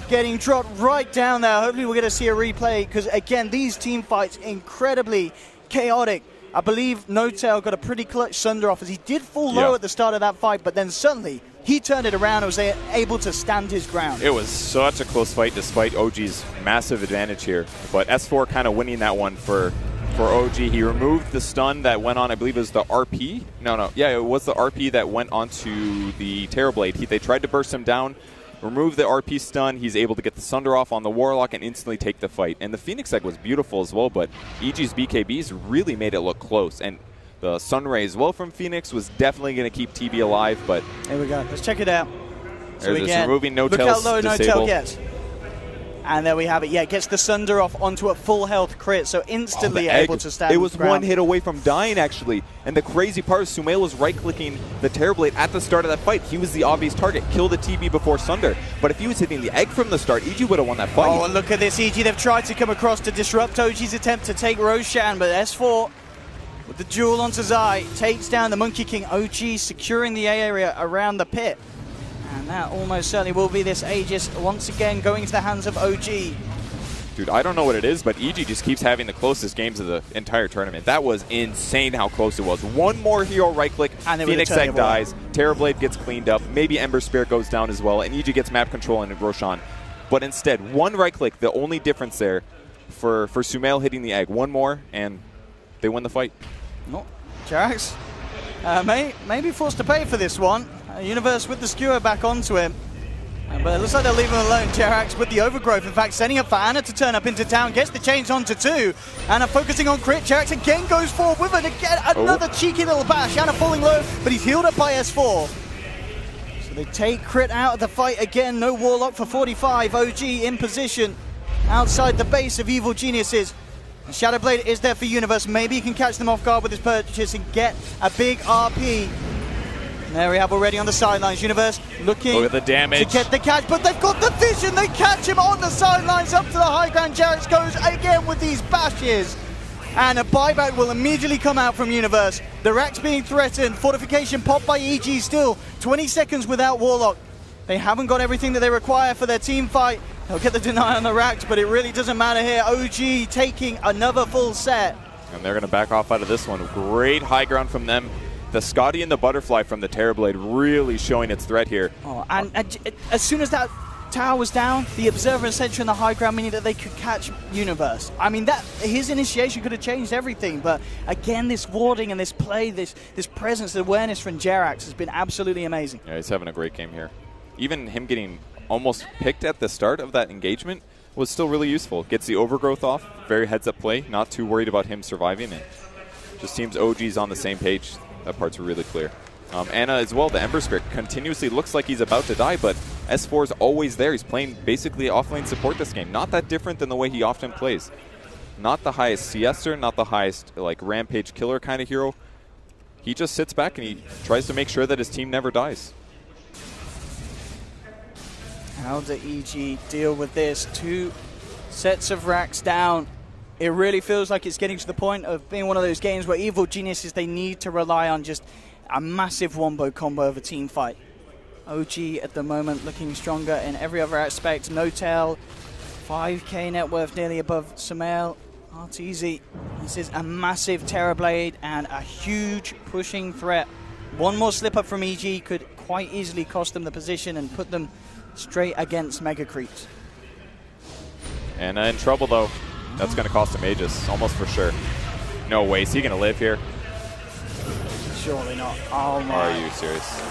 getting dropped right down there. Hopefully we're going to see a replay, because again, these team fights incredibly chaotic. I believe No-Tail got a pretty clutch Sunder off as he did fall low at the start of that fight, but then suddenly he turned it around and was able to stand his ground. It was such a close fight despite OG's massive advantage here, but S4 kind of winning that one for OG. He removed the stun that went on, I believe it was the RP. Yeah, it was the RP that went onto the Terrorblade. They tried to burst him down, remove the RP stun. He's able to get the Sunder off on the Warlock and instantly take the fight. And the Phoenix Egg was beautiful as well, but EG's BKBs really made it look close. And the Sunray as well from Phoenix was definitely going to keep TB alive, but... Here we go. Let's check it out. So again, removing No-Tail's look how low disable. No-Tail gets. And there we have it. Yeah, gets the Sunder off onto a full health crit, so instantly able to stand. It was ground. one hit away from dying, actually. And the crazy part is Sumail was right-clicking the Terrorblade at the start of that fight. He was the obvious target. Kill the TB before Sunder. But if he was hitting the egg from the start, EG would have won that fight. Oh, and look at this, EG. They've tried to come across to disrupt OG's attempt to take Roshan, but S4 with the jewel onto Zai takes down the Monkey King. OG securing the area around the pit. And that almost certainly will be this Aegis once again going into the hands of OG. Dude, I don't know what it is, but EG just keeps having the closest games of the entire tournament. That was insane how close it was. One more hero right-click, Phoenix Egg dies, Terrorblade gets cleaned up, maybe Ember Spirit goes down as well, and EG gets map control and Roshan. But instead, one right-click, the only difference there for Sumail hitting the egg. One more, and they win the fight. No, Jarax may be forced to pay for this one. Universe with the skewer back onto him. But it looks like they'll leave him alone. Jerax with the overgrowth. In fact, setting up for Anna to turn up into town. Gets the chains onto 2. Anna focusing on crit. Jerax again goes forward with it. Again, another cheeky little bash. Anna falling low, but he's healed up by S4. So they take crit out of the fight again. No Warlock for 45. OG in position outside the base of Evil Geniuses. And Shadowblade is there for Universe. Maybe he can catch them off guard with his purchase and get a big RP. There we have already on the sidelines. Universe looking look at the damage to get the catch, but they've got the vision. They catch him on the sidelines up to the high ground. Jerax goes again with these bashes. And a buyback will immediately come out from Universe. The racks being threatened. Fortification popped by EG still. 20 seconds without Warlock. They haven't got everything that they require for their team fight. They'll get the deny on the racks, but it really doesn't matter here. OG taking another full set. And they're going to back off out of this one. Great high ground from them. The Scotty and the Butterfly from the Terrorblade really showing its threat here. Oh, and as soon as that tower was down, the Observer and Sentry on the high ground, meaning that they could catch Universe. I mean, that his initiation could have changed everything, but again, this warding and this play, this presence, the awareness from Jerax has been absolutely amazing. Yeah, he's having a great game here. Even him getting almost picked at the start of that engagement was still really useful. Gets the overgrowth off, very heads-up play, not too worried about him surviving it. Just seems OG's on the same page. That part's really clear. Anna as well, the Ember Spirit, continuously looks like he's about to die, but S4's always there. He's playing basically offlane support this game. Not that different than the way he often plays. Not the highest CSer, not the highest like rampage killer kind of hero. He just sits back and he tries to make sure that his team never dies. How do EG deal with this? 2 sets of racks down. It really feels like it's getting to the point of being one of those games where Evil Geniuses, they need to rely on just a massive wombo combo of a team fight. OG at the moment looking stronger in every other aspect. No-Tail, 5k net worth nearly above Sumail. RTZ, this is a massive Terrorblade and a huge pushing threat. One more slip up from EG could quite easily cost them the position and put them straight against Mega Creeps. And in trouble though. That's going to cost him Aegis, almost for sure. No way. Is he going to live here? Surely not. Oh my. Are you serious?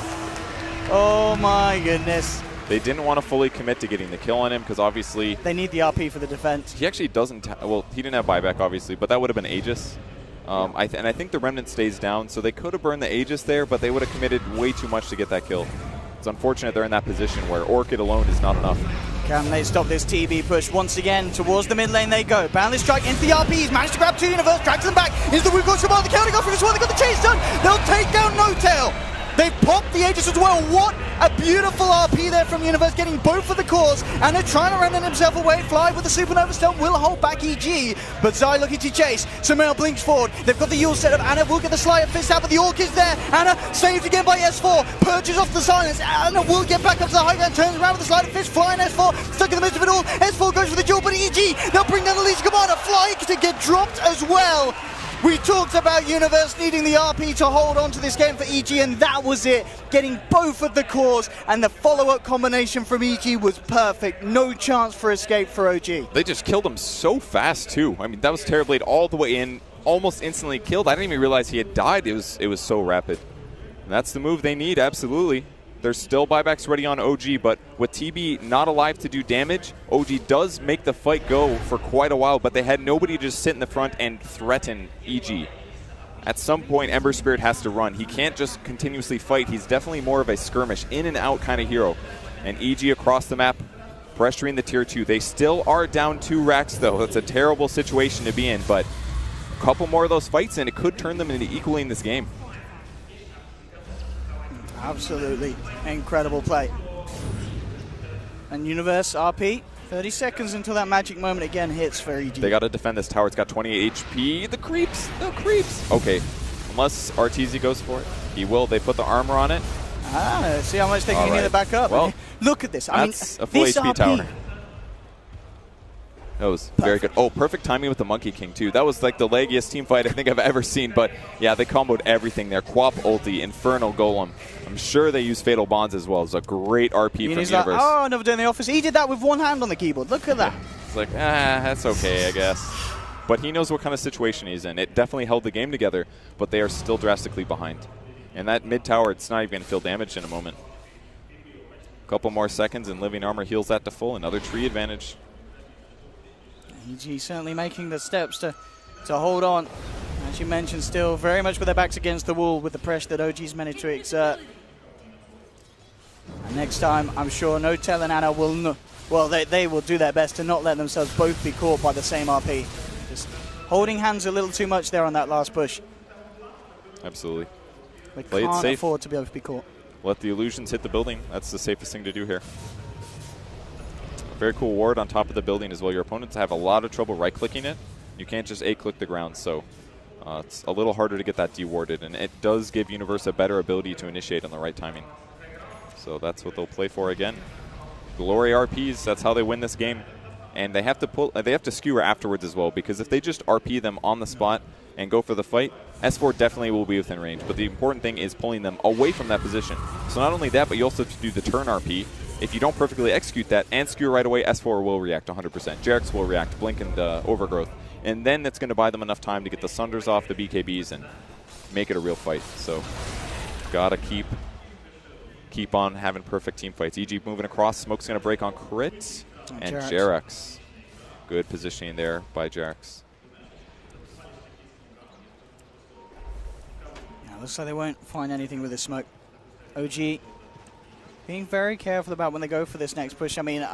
Oh my goodness. They didn't want to fully commit to getting the kill on him because obviously They need the RP for the defense. he actually doesn't. Well, he didn't have buyback obviously, but that would have been Aegis. And I think the Remnant stays down, so they could have burned the Aegis there, but they would have committed way too much to get that kill. It's unfortunate they're in that position where Orchid alone is not enough. Can they stop this TB push? Once again, towards the mid lane they go. Boundless strike into the RPs. Managed to grab two Universe, drags them back. Into the Wugo Shabbat. The counting off for this one. They got the chase done. They'll take down No-Tail. They've popped the Aegis as well. What a beautiful RP there from Universe, getting both for the cause. And they're trying to render himself away. Fly with the Supernova Stone will hold back EG. But Zai looking to chase. Sumail blinks forward. They've got the Yule set up. Anna will get the Slayer fist out, but the Orc is there. Anna saved again by S4. Purges off the silence. Anna will get back up to the high ground. Turns around with the Slider fist. Flying S4. Stuck in the midst of it all. S4 goes for the duel, but EG. They'll bring down the Legion Commander. Fly to get dropped as well. We talked about Universe needing the RP to hold on to this game for EG, and that was it. Getting both of the cores, and the follow-up combination from EG was perfect. No chance for escape for OG. They just killed him so fast too. I mean, that was Terrorblade all the way in, almost instantly killed. I didn't even realize he had died. It was so rapid. And that's the move they need, absolutely. There's still buybacks ready on OG, but with TB not alive to do damage, OG does make the fight go for quite a while, but they had nobody to just sit in the front and threaten EG. At some point, Ember Spirit has to run. He can't just continuously fight. He's definitely more of a skirmish, in and out kind of hero. And EG across the map, pressuring the tier 2. They still are down 2 racks, though. That's a terrible situation to be in, but a couple more of those fights, and it could turn them into equaling this game. Absolutely incredible play. And Universe RP, 30 seconds until that magic moment again hits for EG. They got to defend this tower. It's got 28 HP. The creeps. Okay, unless Arteezy goes for it. He will. They put the armor on it. See how much they can get it back up. Well, look at this. I mean, that's a full this HP RP, tower. That was very good. Oh, perfect timing with the Monkey King, too. That was like the laggiest team fight I think I've ever seen. But, yeah, they comboed everything there. Quap ulti, Infernal Golem. I'm sure they use Fatal Bonds as well. It's a great RP from Universe. Like, oh, another day in the office. He did that with one hand on the keyboard. Look at that. It's like, that's okay, I guess. But he knows what kind of situation he's in. It definitely held the game together, but they are still drastically behind. And that mid tower, it's not even going to feel damaged in a moment. A couple more seconds, and Living Armor heals that to full. Another tree advantage. EG certainly making the steps to hold on. As you mentioned, still very much with their backs against the wall with the pressure that OG's managed to exert. And next time, I'm sure No-Tail and Anna will they will do their best to not let themselves both be caught by the same RP. Just holding hands a little too much there on that last push. Absolutely. They Play it can't safe. afford to be able to be caught. Let the illusions hit the building. That's the safest thing to do here. Very cool ward on top of the building as well. Your opponents have a lot of trouble right-clicking it. You can't just A-click the ground, so it's a little harder to get that dewarded, and it does give Universe a better ability to initiate on the right timing. So that's what they'll play for again. Glory RPs, that's how they win this game. And they have to skewer afterwards as well, because if they just RP them on the spot and go for the fight, S4 definitely will be within range. But the important thing is pulling them away from that position. So not only that, but you also have to do the turn RP. If you don't perfectly execute that and skewer right away, S4 will react 100%. Jarex will react, Blink and Overgrowth. And then it's going to buy them enough time to get the Sunders off the BKBs and make it a real fight. So gotta keep on having perfect team fights. EG moving across, Smoke's going to break on Crit. And Jarex. Good positioning there by Jarex. Yeah, looks like they won't find anything with this Smoke. OG being very careful about when they go for this next push. I mean,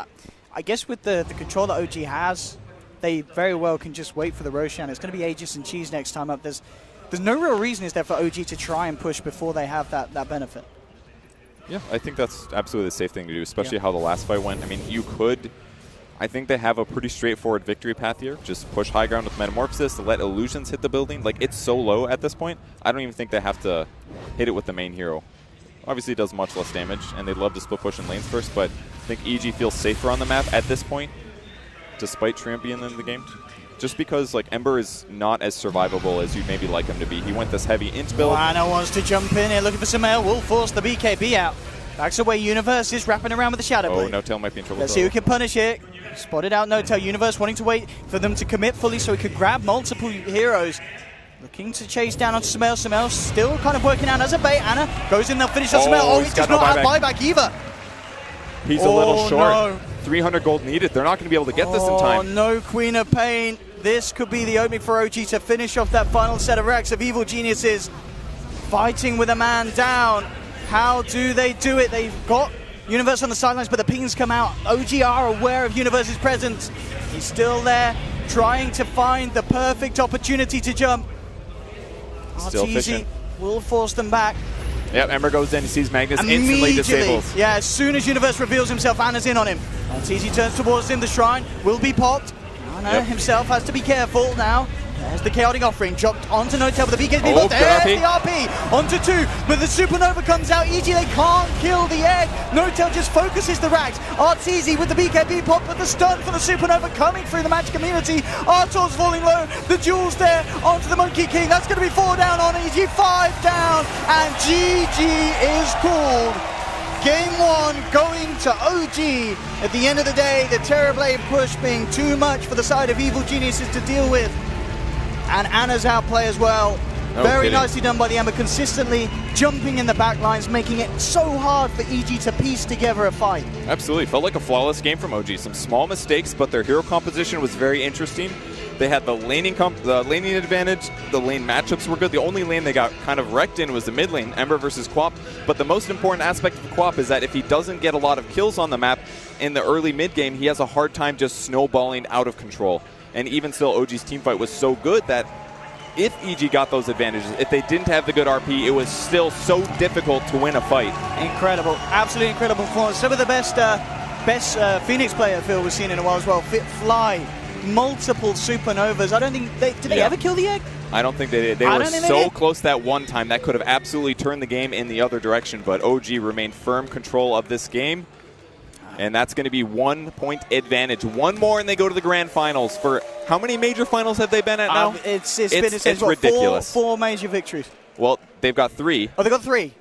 I guess with the control that OG has, they very well can just wait for the Roshan. It's going to be Aegis and Cheese next time up. There's no real reason, is there, for OG to try and push before they have that benefit. Yeah, I think that's absolutely the safe thing to do, especially how the last fight went. I mean, you could... I think they have a pretty straightforward victory path here. Just push high ground with Metamorphosis, let illusions hit the building. Like, it's so low at this point, I don't even think they have to hit it with the main hero. Obviously, it does much less damage, and they'd love to split push in lanes first, but I think EG feels safer on the map at this point, despite Triumph being in the game. Just because, like, Ember is not as survivable as you'd maybe like him to be. He went this heavy int build. Anna wants to jump in here, looking for some air. Will force the BKB out. Backs away, Universe is wrapping around with the Shadow Blade. Oh, No-Tail might be in trouble. Let's see who can punish it. Spotted out No-Tail. Universe wanting to wait for them to commit fully so he could grab multiple heroes. Looking to chase down onto Sumail. Sumail still kind of working out as a bait. Anna goes in, they'll finish on Sumail. Oh, he does not have buyback either. He's a little short. No. 300 gold needed. They're not going to be able to get this in time. Oh, no Queen of Pain. This could be the opening for OG to finish off that final set of racks of Evil Geniuses. Fighting with a man down. How do they do it? They've got Universe on the sidelines, but the pings come out. OG are aware of Universe's presence. He's still there, trying to find the perfect opportunity to jump. Still fishing. Will force them back. Yep, Ember goes in, he sees Magnus, instantly disables. Yeah, as soon as Universe reveals himself, Anna's in on him. Arteezy turns towards him, the shrine will be popped. Anna himself has to be careful now. There's the Chaotic Offering, dropped onto Notel, but the BKB popped. There's the RP, onto 2, but the Supernova comes out. EG, they can't kill the egg. Notel just focuses the racks. Arteezy with the BKB pop, but the stun for the Supernova coming through the match community. Artor's falling low, the Duel's there, onto the Monkey King. That's going to be 4 down on EG, 5 down, and GG is called. Game 1 going to OG. At the end of the day, the Terrorblade push being too much for the side of Evil Geniuses to deal with. And Anna's outplay as well. Very nicely done by the Ember, consistently jumping in the back lines, making it so hard for EG to piece together a fight. Absolutely, felt like a flawless game from OG. Some small mistakes, but their hero composition was very interesting. They had the laning advantage, the lane matchups were good. The only lane they got kind of wrecked in was the mid lane, Ember versus Quap. But the most important aspect of Quap is that if he doesn't get a lot of kills on the map in the early mid game, he has a hard time just snowballing out of control. And even still, OG's teamfight was so good that if EG got those advantages, if they didn't have the good RP, it was still so difficult to win a fight. Incredible, absolutely incredible performance. Some of the best Phoenix player Phil was seen in a while as well. Fly, multiple Supernovas. I don't think did they ever kill the egg? I don't think they did. They were so close that one time that could have absolutely turned the game in the other direction. But OG remained firm control of this game. And that's going to be 1 point advantage. One more and they go to the grand finals. For how many major finals have they been at now? It's ridiculous. Four major victories. Well, they've got 3. Oh, they got 3.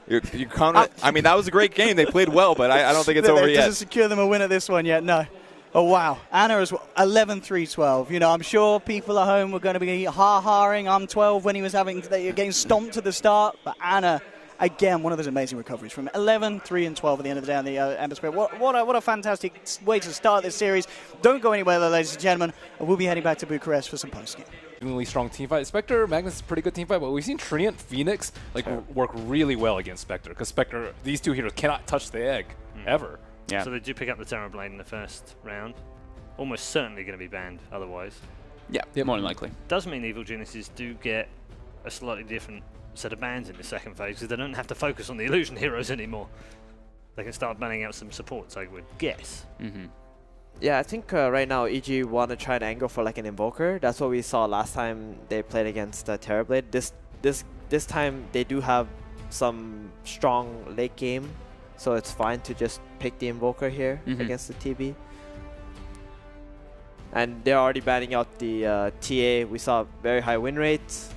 You count it. I mean, that was a great game. They played well, but I don't think it's over yet. Doesn't secure them a win at this one yet, no. Oh, wow. Anna is 11-3-12. You know, I'm sure people at home were going to be ha-haring. I'm 12 when he was getting stomped at the start. But Anna, again, one of those amazing recoveries from 11-3-12 at the end of the day on the Ember Spirit. What a fantastic way to start this series. Don't go anywhere, though, ladies and gentlemen. We'll be heading back to Bucharest for some post-game. Really strong team fight. Spectre, Magnus is a pretty good team fight, but we've seen Treant, Phoenix work really well against Spectre, because Spectre, these two heroes cannot touch the egg, ever. Yeah. So they do pick up the Terrorblade in the first round. Almost certainly going to be banned otherwise. Yeah, more than likely. Does mean Evil Geniuses do get a slightly different set of bans in the second phase, because they don't have to focus on the illusion heroes anymore. They can start banning out some supports, I would guess. Yeah, I think right now EG want to try to angle for like an Invoker. That's what we saw last time they played against Terrorblade. This time they do have some strong late game, so it's fine to just pick the Invoker here against the TB. And they're already banning out the TA. We saw very high win rates.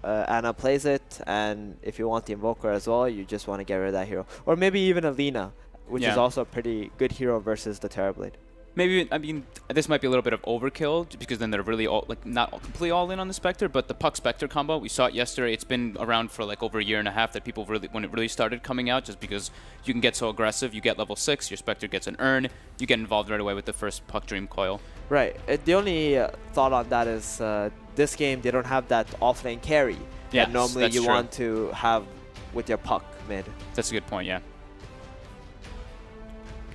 Anna plays it, and if you want the Invoker as well, you just want to get rid of that hero. Or maybe even Alina, which is also a pretty good hero versus the Terrorblade. Maybe, I mean, this might be a little bit of overkill, because then they're really not completely all in on the Spectre, but the Puck Spectre combo, we saw it yesterday. It's been around for like over a year and a half that people really, when it really started coming out, just because you can get so aggressive. You get level 6, your Spectre gets an urn, you get involved right away with the first Puck Dream Coil. Right. The only thought on that is this game, they don't have that offlane carry that normally you want to have with your Puck mid. That's a good point, yeah.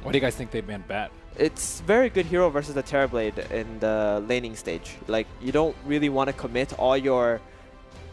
What do you guys think they banned Bat? It's very good hero versus the Terrorblade in the laning stage. Like, you don't really want to commit all your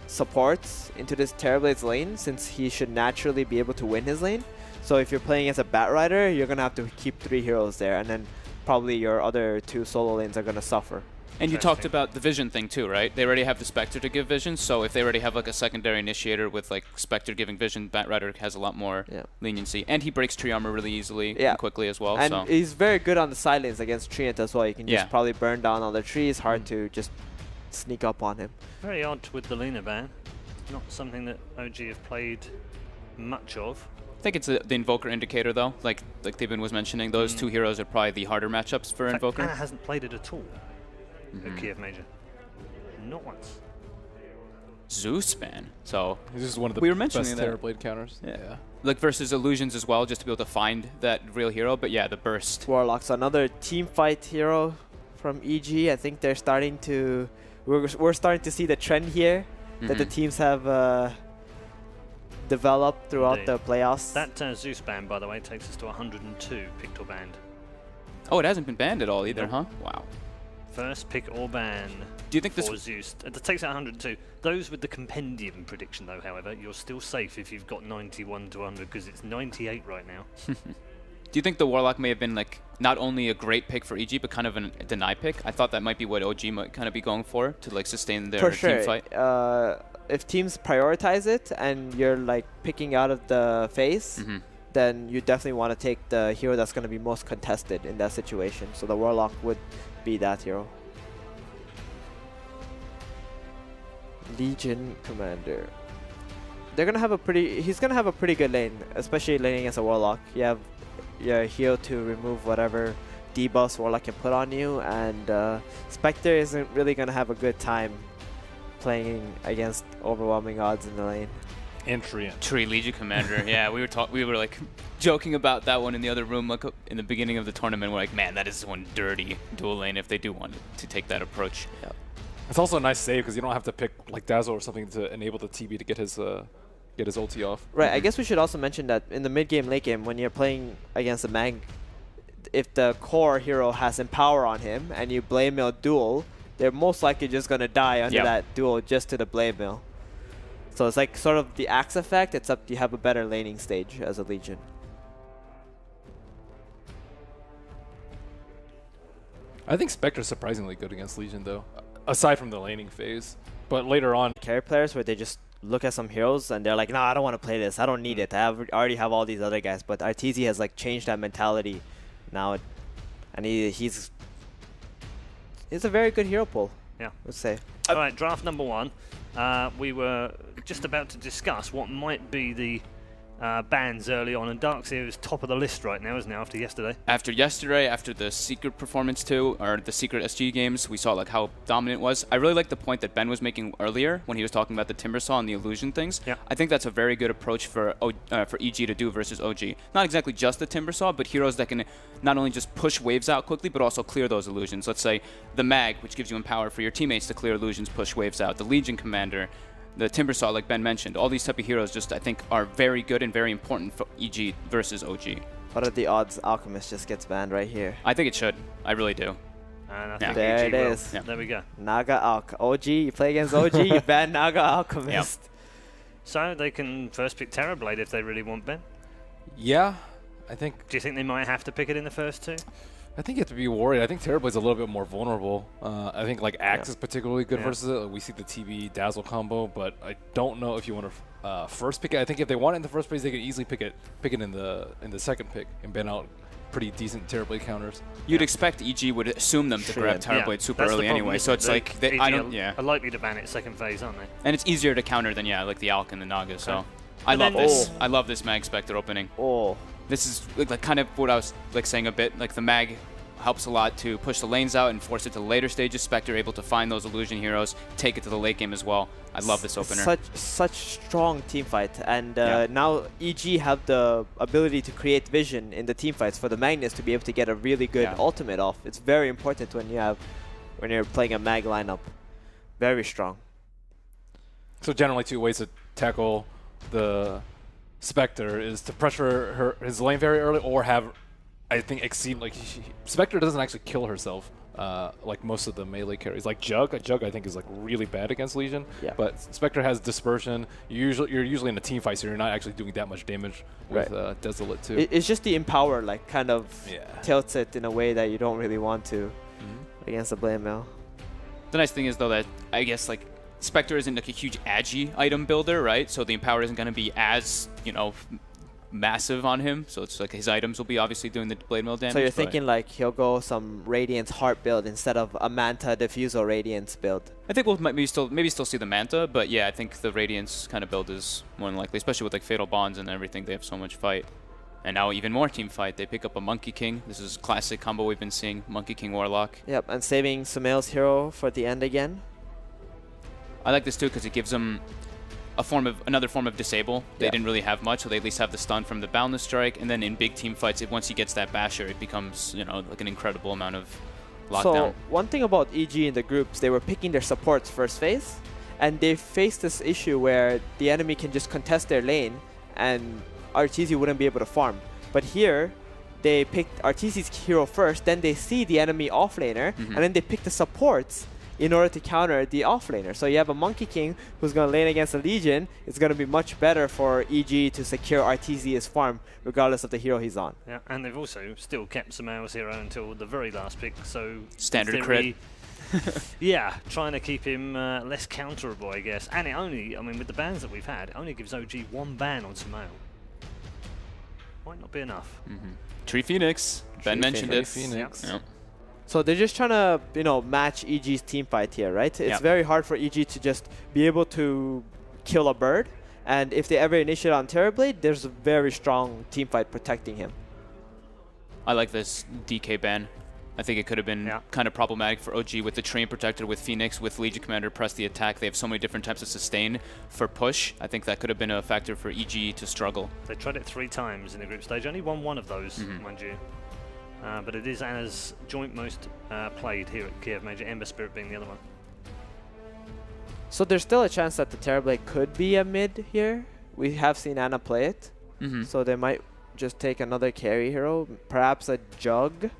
supports into this Terrorblade's lane, since he should naturally be able to win his lane. So if you're playing as a Bat Rider, you're going to have to keep 3 heroes there, and then probably your other 2 solo lanes are going to suffer. And you talked about the vision thing too, right? They already have the Spectre to give vision, so if they already have like a secondary initiator with like Spectre giving vision, Bat Rider has a lot more leniency. And he breaks tree armor really easily and quickly as well. And he's very good on the side lanes against Treant as well. You can just probably burn down all the trees, hard to just sneak up on him. Very odd with the Luna ban. Not something that OG have played much of. I think it's the Invoker indicator though, like Thibin was mentioning. Those 2 heroes are probably the harder matchups for Invoker. Anna hasn't played it at all. At Kiev Major. Not once. Zeus ban. So This is one of the we were best mentioning that. Terrorblade counters. Yeah. Like versus illusions as well, just to be able to find that real hero. But yeah, the burst. Warlock's another team fight hero from EG. I think they're starting to... We're starting to see the trend here that the teams have developed throughout Indeed. the playoffs. That Zeus ban, by the way, takes us to 102 picked or banned. Oh, it hasn't been banned at all either, Nope. huh? Wow. First pick or ban Do you think for this... Zeus. It takes out 102. Those with the compendium prediction, though, however, you're still safe if you've got 91 to 100, because it's 98 right now. Do you think the Warlock may have been like not only a great pick for EG, but kind of a deny pick? I thought that might be what OG might kind of be going for to like sustain their For team sure. fight. If teams prioritize it and you're like picking out of the phase, then you definitely want to take the hero that's going to be most contested in that situation. So the Warlock would be that hero. Legion Commander. They're gonna have a pretty. He's gonna have a pretty good lane, especially laning against a Warlock. You have your hero to remove whatever debuffs Warlock can put on you, and Spectre isn't really gonna have a good time playing against overwhelming odds in the lane. And Treant. Tree Legion Commander. Yeah, we were like joking about that one in the other room, like in the beginning of the tournament. We're like, man, that is one dirty dual lane if they do want to take that approach. Yep. It's also a nice save because you don't have to pick like Dazzle or something to enable the TB to get his ulti off. Right. I guess we should also mention that in the mid game, late game, when you're playing against a mag, if the core hero has Empower on him and you Blade Mail duel, they're most likely just gonna die under that duel just to the Blade Mail. So it's like sort of the axe effect, except you have a better laning stage as a Legion. I think Spectre's surprisingly good against Legion though, aside from the laning phase. But later on, Carry players where they just look at some heroes and they're like, no, I don't want to play this. I don't need it. already have all these other guys. But Arteezy has like changed that mentality now, and he's a very good hero pool. Yeah. Let's say. All right, draft number 1. We were just about to discuss what might be the bans early on, and Darkseer is top of the list right now, isn't it, after yesterday? After yesterday, after the Secret performance too, or the Secret SG games, we saw like how dominant it was. I really like the point that Ben was making earlier when he was talking about the Timbersaw and the illusion things. Yeah. I think that's a very good approach for EG to do versus OG. Not exactly just the Timbersaw, but heroes that can not only just push waves out quickly, but also clear those illusions. Let's say the Mag, which gives you Empower for your teammates to clear illusions, push waves out. The Legion Commander, the Timbersaw, like Ben mentioned, all these type of heroes just, I think, are very good and very important for EG versus OG. What are the odds Alchemist just gets banned right here? I think it should. I really do. And I Yeah. think There EG it will. is. Yeah. There we go. Naga Alch. OG, you play against OG, you ban Naga Alchemist. So they can first pick Terrorblade if they really want, Ben. yeah, I think Do you think they might have to pick it in the first 2? you have to be worried. I think Terrorblade's a little bit more vulnerable. I think like Axe is particularly good versus it. Like, we see the TB Dazzle combo, but I don't know if you want to first pick it. I think if they want it in the first place, they could easily pick it in the second pick and ban out pretty decent Terrorblade counters. You'd expect EG would assume them to grab Terrorblade super that's the early problem, anyway, isn't so it? it's like they, EG I don't, yeah, are likely to ban it second phase, aren't they? and it's easier to counter than like the Alch and the Naga. So I And love then- this. I love this Mag Spectre opening. Oh, This is like kind of what I was like saying a bit. Like the Mag helps a lot to push the lanes out and force it to the later stages. Spectre able to find those illusion heroes, take it to the late game as well. I love this opener. Such strong team fight, and now EG have the ability to create vision in the team fights for the Magnus to be able to get a really good ultimate off. It's very important when you're playing a Mag lineup. Very strong. So generally 2 ways to tackle the Spectre is to pressure his lane very early, or have, I think, exceed, like, Spectre doesn't actually kill herself like most of the melee carries. Like Jug I think is like really bad against Legion, but Spectre has dispersion. You're usually in a team fight, so you're not actually doing that much damage with Desolate too. It's just the Empower like kind of tilts it in a way that you don't really want to against the Blade Mail. The nice thing is though that I guess like Spectre isn't like a huge agi item builder, right? So the Empower isn't going to be as, massive on him. So it's like his items will be obviously doing the Blade Mail damage. So you're thinking like he'll go some Radiance Heart build instead of a Manta Diffusal Radiance build. I think we'll maybe still see the Manta, but yeah, I think the Radiance kind of build is more than likely, especially with like Fatal Bonds and everything. They have so much fight. And now even more team fight. They pick up a Monkey King. This is a classic combo we've been seeing, Monkey King Warlock. Yep, and saving Sumail's hero for the end again. I like this too because it gives them another form of disable. They didn't really have much, so they at least have the stun from the boundless strike, and then in big team fights, once he gets that basher, it becomes like an incredible amount of lockdown. So one thing about EG in the groups, they were picking their supports first phase, and they faced this issue where the enemy can just contest their lane, and Arteezy wouldn't be able to farm. But here, they picked Arteezy's hero first, then they see the enemy offlaner, and then they pick the supports in order to counter the offlaner. So you have a Monkey King who's going to lane against a Legion. It's going to be much better for EG to secure Arteezy's farm, regardless of the hero he's on. Yeah, and they've also still kept Samael's hero until the very last pick, so... Standard crit. Yeah, trying to keep him less counterable, I guess. And it only, I mean, with the bans that we've had, it only gives OG 1 ban on Samael. Might not be enough. Tree Phoenix. Ben mentioned it. Phoenix. Yep. So they're just trying to, match EG's team fight here, right? It's Yep. very hard for EG to just be able to kill a bird. And if they ever initiate on Terrorblade, there's a very strong team fight protecting him. I like this DK ban. I think it could have been kind of problematic for OG with the Train Protector, with Phoenix, with Legion Commander press the attack. They have so many different types of sustain for push. I think that could have been a factor for EG to struggle. They tried it 3 times in the group stage. Only won 1 of those, mind you. But it is Anna's joint most played here at Kiev Major, Ember Spirit being the other one. So there's still a chance that the Terrorblade could be a mid here. We have seen Anna play it. So they might just take another carry hero, perhaps a Jug.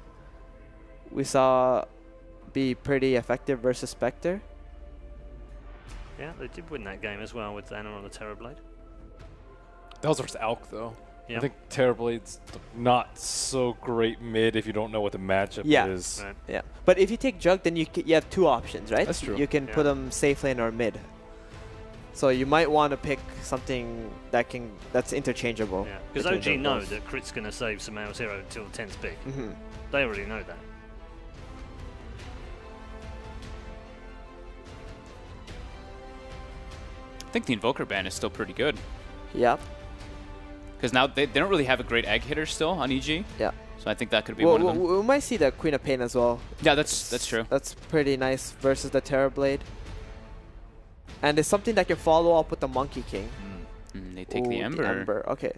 We saw be pretty effective versus Spectre. Yeah, they did win that game as well with Anna on the Terrorblade. That was versus Alk, though. Yeah. I think Terrorblade's not so great mid if you don't know what the matchup is. Right. Yeah, but if you take Jug, then you have 2 options, right? That's true. You can put them safe lane or mid. So you might want to pick something that's interchangeable. Yeah, because between OG know those. that Crit's going to save Samael's hero until 10th pick. Mhm. They already know that. I think the Invoker ban is still pretty good. Yep. Because now they don't really have a great egg hitter still on EG. Yeah. So I think that could be one of them. We might see the Queen of Pain as well. Yeah, that's true. That's pretty nice versus the Terrorblade. And it's something that can follow up with the Monkey King. They take the Ooh, Ember. Okay.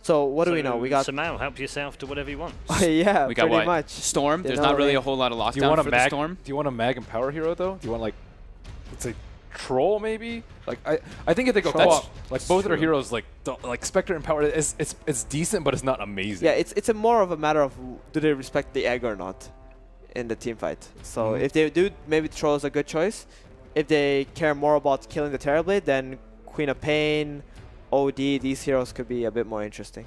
So what do we know? We got Samael, help yourself to whatever you want. yeah, We got pretty what? much. Storm. They There's know not really range. a whole lot of Do you want lockdown a for the mag? Storm. Do you want a mag and power hero though? Do you want, like, let's say, Troll maybe? Like I think if they go Troll. co-op, like both of their true. heroes, like Spectre and Power, it's decent, but it's not amazing. Yeah, it's a more of a matter of do they respect the egg or not in the team fight. So if they do, maybe Troll is a good choice. If they care more about killing the Terrorblade, then Queen of Pain, OD, these heroes could be a bit more interesting.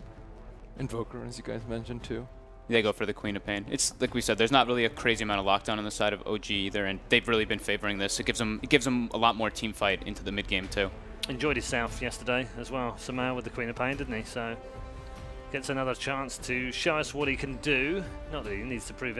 Invoker, as you guys mentioned too. They go for the Queen of Pain. It's like we said. There's not really a crazy amount of lockdown on the side of OG either, and they've really been favoring this. It gives them a lot more team fight into the mid game too. Enjoyed his South yesterday as well. Samael with the Queen of Pain, didn't he? So gets another chance to show us what he can do. Not that he needs to prove